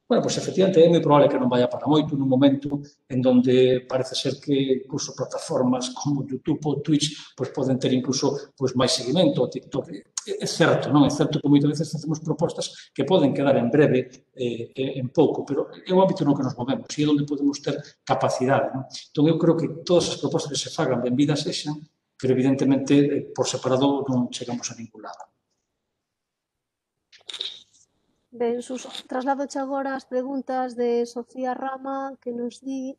Bueno, pois, efectivamente, é moi probable que non vaya para moito nun momento en donde parece ser que incluso plataformas como YouTube ou Twitch pois poden ter incluso máis seguimento, o TikTok. É certo, non? É certo que moitas veces facemos propostas que poden quedar en breve, en pouco, pero é o ámbito no que nos movemos e é onde podemos ter capacidade. Entón, eu creo que todas as propostas que se fagan benvidas sexan, pero evidentemente por separado non chegamos a ningún lado. Ben, Suso, trasladoche agora as preguntas de Sofía Rama que nos di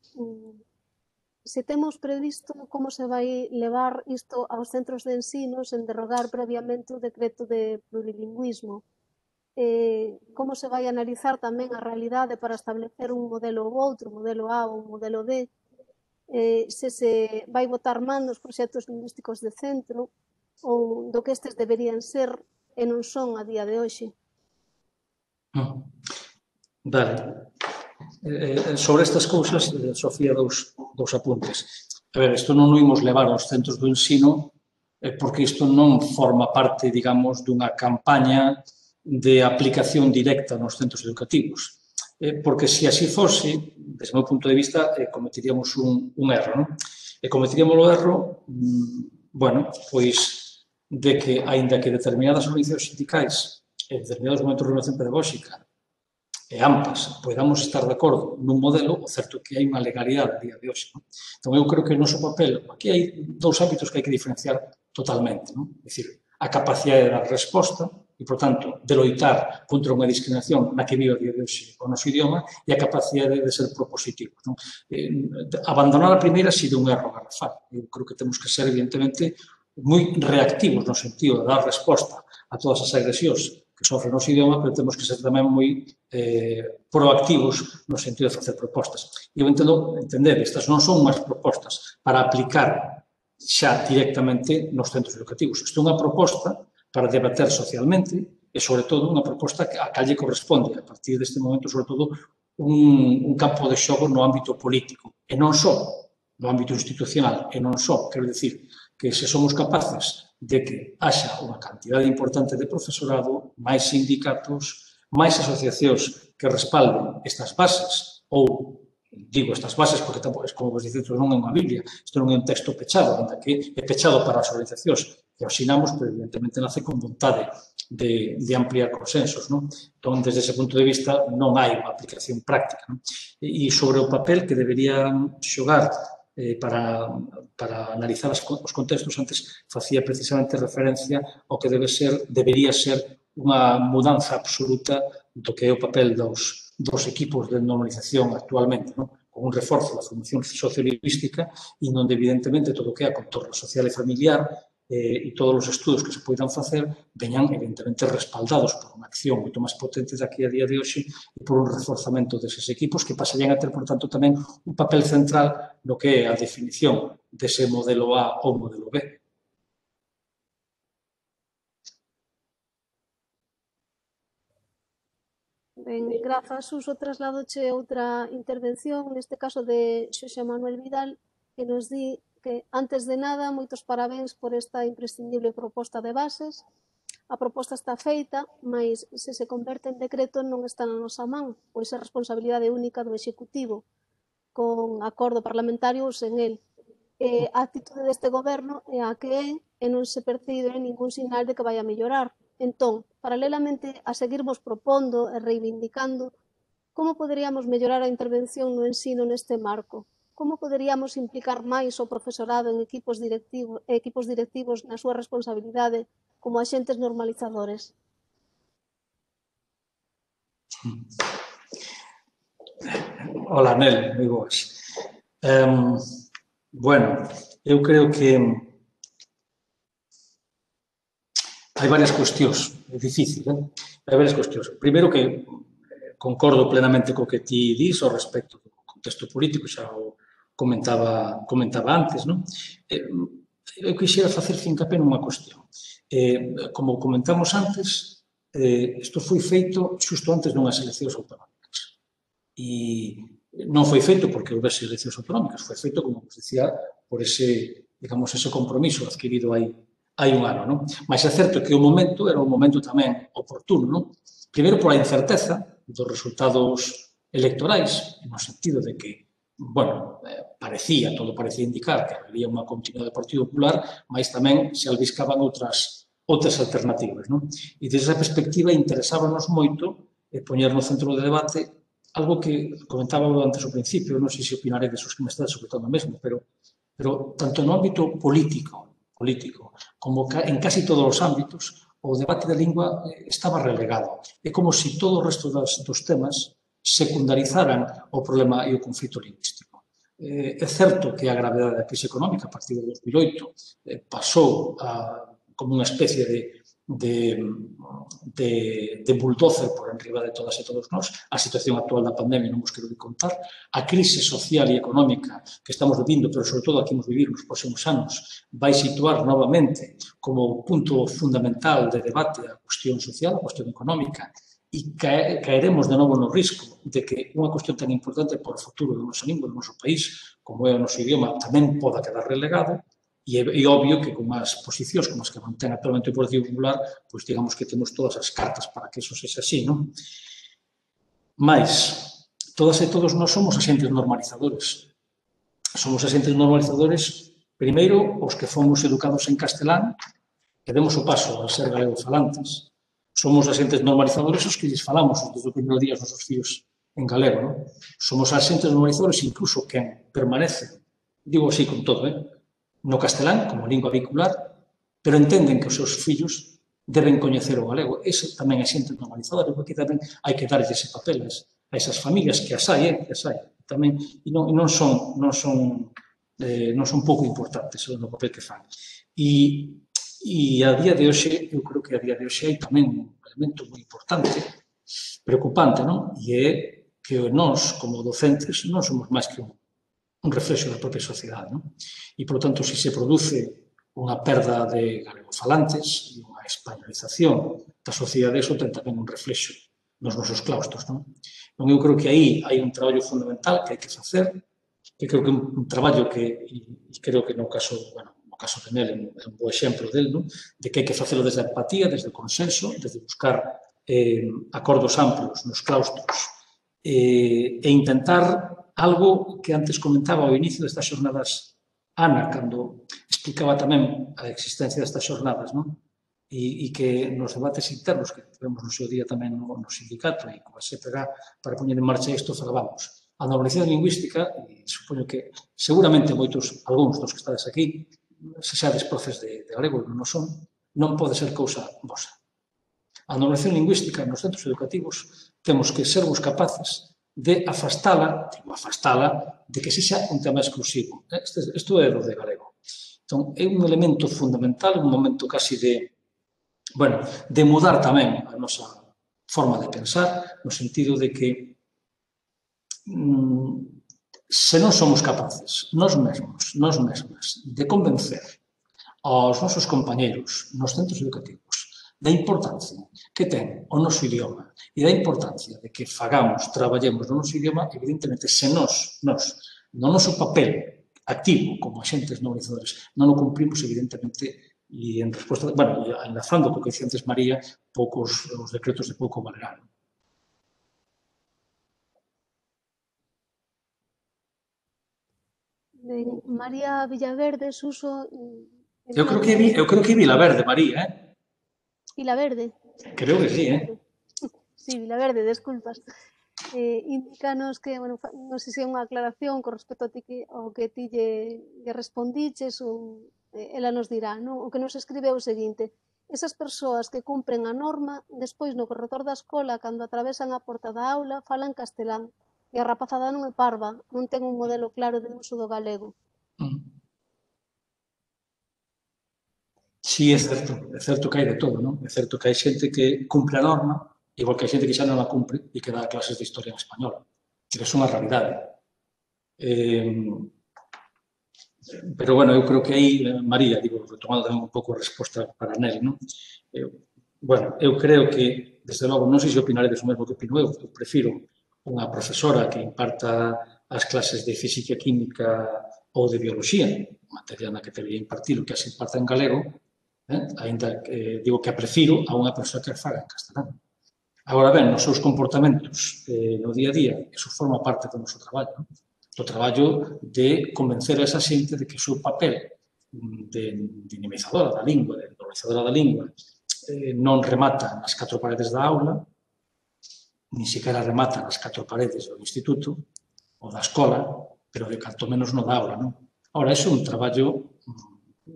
se temos previsto como se vai levar isto aos centros de ensino sen derrogar previamente o decreto de plurilingüismo. Como se vai analizar tamén a realidade para establecer un modelo ou outro, modelo A ou modelo B, se vai botar man nos proxectos lingüísticos de centro ou do que estes deberían ser e non son a día de hoxe. Vale. Sobre estas cousas, Sofía, dous apuntes. A ver, isto non o imos levar aos centros do ensino porque isto non forma parte, digamos, dunha campaña de aplicación directa nos centros educativos. Porque se así fose, desde o meu punto de vista, cometeríamos un erro, non? E cometeríamos o erro, bueno, pois, de que, aínda que determinadas organizacións sindicais en determinados momentos de renovación pedagóxica e ambas podamos estar de acordo nun modelo, o certo é que hai unha legalidade a día de hoxe. Entón, eu creo que o noso papel, aquí hai dous ámbitos que hai que diferenciar totalmente. É dicir, a capacidade de dar resposta e, por tanto, de loitar contra unha discriminación na que vive a día de hoxe o noso idioma e a capacidade de ser propositivo. Abandonar a primeira si de un erro garrafal. Eu creo que temos que ser, evidentemente, moi reactivos no sentido de dar resposta a todas as agresións que sofre o noso idioma, pero temos que ser tamén moi proactivos no sentido de facer propostas. E eu entender, estas non son unhas propostas para aplicar xa directamente nos centros educativos. Isto é unha proposta para debater socialmente e, sobre todo, unha proposta a cal lle corresponde, a partir deste momento, sobre todo, un campo de xogo no ámbito político. E non só no ámbito institucional, e non só, quero dicir, que se somos capaces de que haxa unha cantidade importante de profesorado, máis sindicatos, máis asociacións que respalden estas bases, ou, digo estas bases porque tampouco, como vos dicen, non é unha Biblia, isto non é un texto pechado, ainda que é pechado para as organizacións que o asinamos, pero evidentemente nace con vontade de ampliar consensos. Entón, desde ese punto de vista, non hai unha aplicación práctica. E sobre o papel que deberían xogar para analizar os contextos, antes facía precisamente referencia ao que debería ser unha mudanza absoluta do que é o papel dos equipos de normalización actualmente, con un reforzo da formación sociolingüística e onde, evidentemente, todo o que é a contorno social e familiar e todos os estudos que se poidan facer veñan, evidentemente, respaldados por unha acción moito máis potente daqui a día de hoxe e por un reforzamento deses equipos que pasarían a ter, por tanto, tamén un papel central no que é a definición dese modelo A ou modelo B. Ben, grazas, Suso. Trasladoche outra intervención, neste caso de Xosé Manuel Vidal, que nos di que, antes de nada, moitos parabéns por esta imprescindible proposta de bases. A proposta está feita, mas se se converte en decreto non está na nosa man, pois é responsabilidade única do Executivo, con acordo parlamentario ou sen el. A actitude deste goberno é a que é e non se percibe ningún sinal de que vai a mellorar. Entón, paralelamente a seguirmos propondo e reivindicando, como poderíamos mellorar a intervención no ensino neste marco? Como poderíamos implicar máis o profesorado en equipos directivos na súa responsabilidade como axentes normalizadores? Hola, Nel, moi boas. Bueno, eu creo que hai varias cuestións, é difícil, hai varias cuestións. Primeiro que concordo plenamente co que ti dís ao respecto do contexto político, xa o comentaba antes, non? Eu quixera facer fincapé nunha cuestión. Como comentamos antes, isto foi feito xusto antes dunhas eleccións autonómicas. E non foi feito porque houvese eleccións autonómicas, foi feito, como vos dicía, por ese, digamos, ese compromiso adquirido hai un ano, non? Mas é certo que o momento era un momento tamén oportuno, non? Primeiro, pola incerteza dos resultados electorais, no sentido de que, bueno, todo parecía indicar que había unha continuidade do Partido Popular, mas tamén se albiscaban outras alternativas, non? E desde esa perspectiva interesábanos moito poñer no centro do debate algo que comentaba antes ao principio, non sei se opinaré de que me estades sobre todo mesmo, pero tanto no ámbito político como en casi todos os ámbitos, o debate da lingua estaba relegado. É como se todo o resto dos temas secundarizaran o problema e o conflito lingüístico. É certo que a gravedade da crise económica a partir de 2008 pasou como unha especie de bulldozer por enriba de todas e todos nós. A situación actual da pandemia non vos quero contar. A crise social e económica que estamos vivindo, pero sobre todo a que imos vivir nos próximos anos, vai situar novamente como punto fundamental de debate a cuestión social, a cuestión económica, e caeremos de novo no risco de que unha cuestión tan importante para o futuro da nosa lingua, do noso país, como é o noso idioma, tamén poda quedar relegado. E é obvio que con as posicións como as que mantén actualmente o Partido Popular, pois digamos que temos todas as cartas para que eso sexa así, non? Mais, todas e todos nós somos agentes normalizadores. Somos agentes normalizadores, primeiro, os que fomos educados en castelán, que demos o paso a ser galegofalantes. Somos agentes normalizadores os que lles falamos desde o primeiro día aos nosos fillos en galego, non? Somos agentes normalizadores incluso quen permanece, digo así con todo, no castelán como lingua vehicular, pero entenden que os seus fillos deben coñecer o galego. Ese tamén é xente normalizadora, porque tamén hai que darlle ese papel a esas familias que as hai, tamén, e non son pouco importantes no papel que fan. E a día de hoxe, eu creo que a día de hoxe hai tamén un elemento moi importante, preocupante, non? E é que nós, como docentes, non somos máis que un reflexo da propia sociedade, non? E, por tanto, se se produce unha perda de galegofalantes e unha españolización da sociedade, eso ten tamén un reflexo nos nosos claustros, non? Non, eu creo que aí hai un traballo fundamental que hai que facer, que creo que é un traballo que, e creo que no caso de Nel é un bo exemplo del, non? De que hai que facelo desde a empatía, desde o consenso, desde buscar acordos amplios nos claustros e intentar algo que antes comentaba ao inicio destas xornadas Ana, cando explicaba tamén a existencia destas xornadas, non? E que nos debates internos que tivemos no seu día tamén no sindicato e coa SEPG para poñer en marcha isto, falábamos a normalización lingüística, e supoño que seguramente algúns dos que estades aquí, se xades profes de galego, non son, non pode ser cousa vosa. A normalización lingüística nos centros educativos temos que sermos capaces de afastala, de que sexa un tema exclusivo. Isto é o de galego. Entón, é un elemento fundamental, un momento casi de mudar tamén a nosa forma de pensar, no sentido de que se non somos capaces, nós mesmos, de convencer aos nosos compañeros nos centros educativos da importancia que ten o noso idioma e da importancia de que traballemos no noso idioma, evidentemente, se nós, no noso papel activo como agentes normalizadores, non o cumprimos, evidentemente, e en resposta, enlazando co que dicía antes María, os decretos de pouco valerán. María Villaverde, Suso... Eu creo que é Vilaverde, María, Vilaverde? Creo que sí, Sí, Vilaverde, desculpas. Indicanos que, non sei se é unha aclaración con respecto ao que ti lle respondiches ou ela nos dirá, non? O que nos escribe é o seguinte: esas persoas que cumpren a norma, despois no corredor da escola, cando atravesan a porta da aula, falan castelán. E a rapazada non é parva, non ten un modelo claro de uso do galego. Sí, é certo que hai de todo, non? É certo que hai xente que cumpre a norma, igual que hai xente que xa non a cumpre e que dá clases de historia en español. Que é unha realidade. Pero, bueno, eu creo que aí, María, digo, retomando tamén un pouco a resposta para Nel, non? Bueno, eu creo que, desde logo, non sei se opinaredes o mesmo que opino eu prefiro unha profesora que imparta as clases de física e química ou de bioloxía, materia na que debería impartir o que as imparta en galego, ainda que digo que a prefiro a unha persoa que a faga en castelán. Agora ben, nos seus comportamentos no día a día, eso forma parte do noso traballo, non? Do traballo de convencer a esa xente de que o seu papel de dinamizadora da lingua, de normalizadora da lingua, non remata nas 4 paredes da aula, ni siquiera remata nas 4 paredes do instituto ou da escola, pero de canto menos no da aula, non? Ahora, iso é un traballo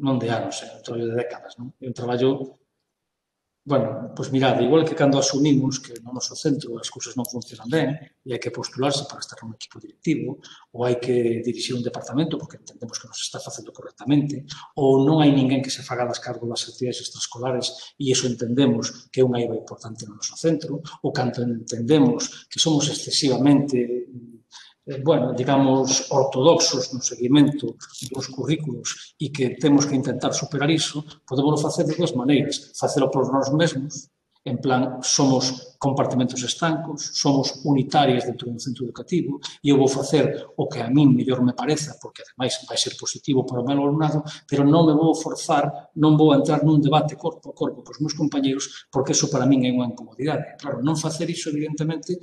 non de anos, é un traballo de décadas, non? É un traballo. Bueno, pois mirade, igual que cando asumimos que no noso centro as cousas non funcionan ben e hai que postularse para estar nun equipo directivo ou hai que dirixir un departamento porque entendemos que nos está facendo correctamente ou non hai ninguén que se faga das cargo das actividades extraescolares e iso entendemos que é unha eiva importante no noso centro ou cando entendemos que somos excesivamente bueno, digamos, ortodoxos no seguimento dos currículos e que temos que intentar superar iso, podemos facer de duas maneiras. Facelo por nós mesmos, en plan, somos compartimentos estancos, somos unitarias dentro dun centro educativo e eu vou facer o que a min mellor me pareza, porque ademais vai ser positivo para o meu alumnado, pero non me vou forzar, non vou entrar nun debate corpo a corpo cos meus compañeros, porque iso para min é unha incomodidade. Claro, non facer iso, evidentemente,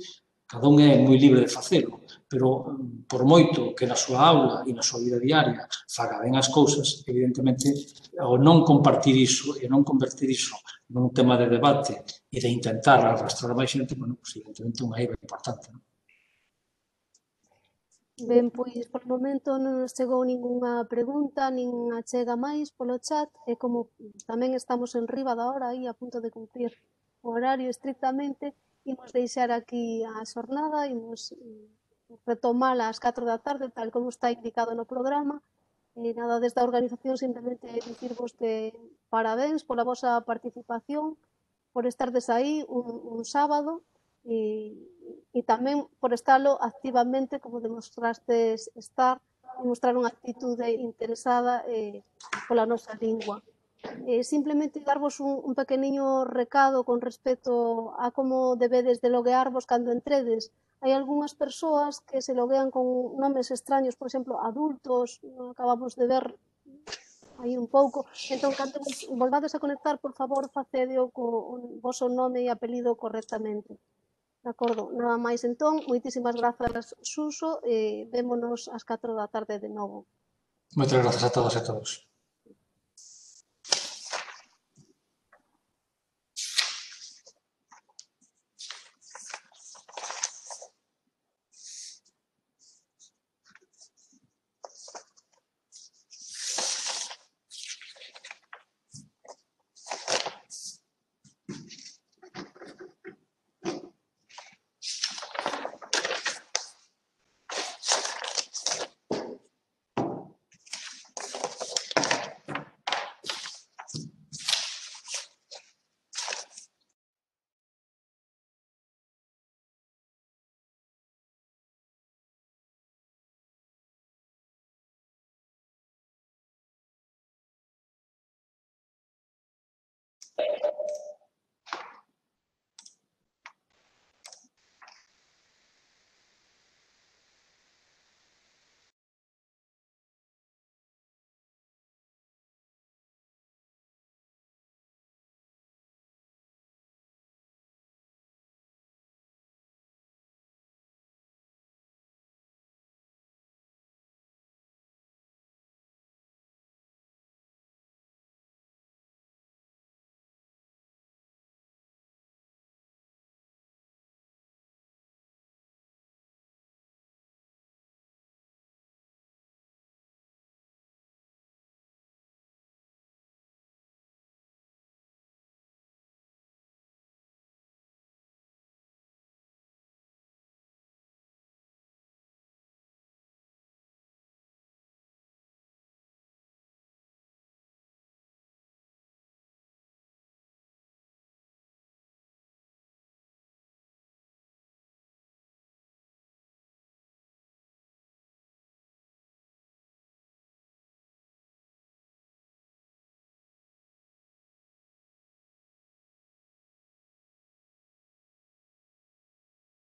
cada un é moi libre de facelo, pero por moito que na súa aula e na súa vida diaria faga ben as cousas, evidentemente, ao non compartir iso e non convertir iso nun tema de debate e de intentar arrastrar a máis xente, bueno, pues, evidentemente, unha eiva importante, non? Ben, pois, por momento non nos chegou ningunha pregunta, nin achega máis polo chat, e como tamén estamos en riba da hora aí a punto de cumprir o horario estrictamente, imos deixar aquí a xornada, imos retomala ás 4 da tarde, tal como está indicado no programa. Nada, desde a organización simplemente dicirvos que parabéns pola vosa participación, por estardes aí un sábado e tamén por estalo activamente como demostrastes estar e mostrar unha actitude interesada pola nosa lingua. Simplemente darvos un pequeniño recado con respecto a como debedes de loguearvos cando entredes. Hai algunhas persoas que se loguean con nomes extraños, por exemplo, adultos, acabamos de ver aí un pouco. Entón, cando volvades a conectar, por favor, facedeo co voso nome e apelido correctamente. De acordo, nada máis entón. Moitísimas grazas, Suso, e vémonos ás 4 da tarde de novo. Moitas grazas a todas e a todos.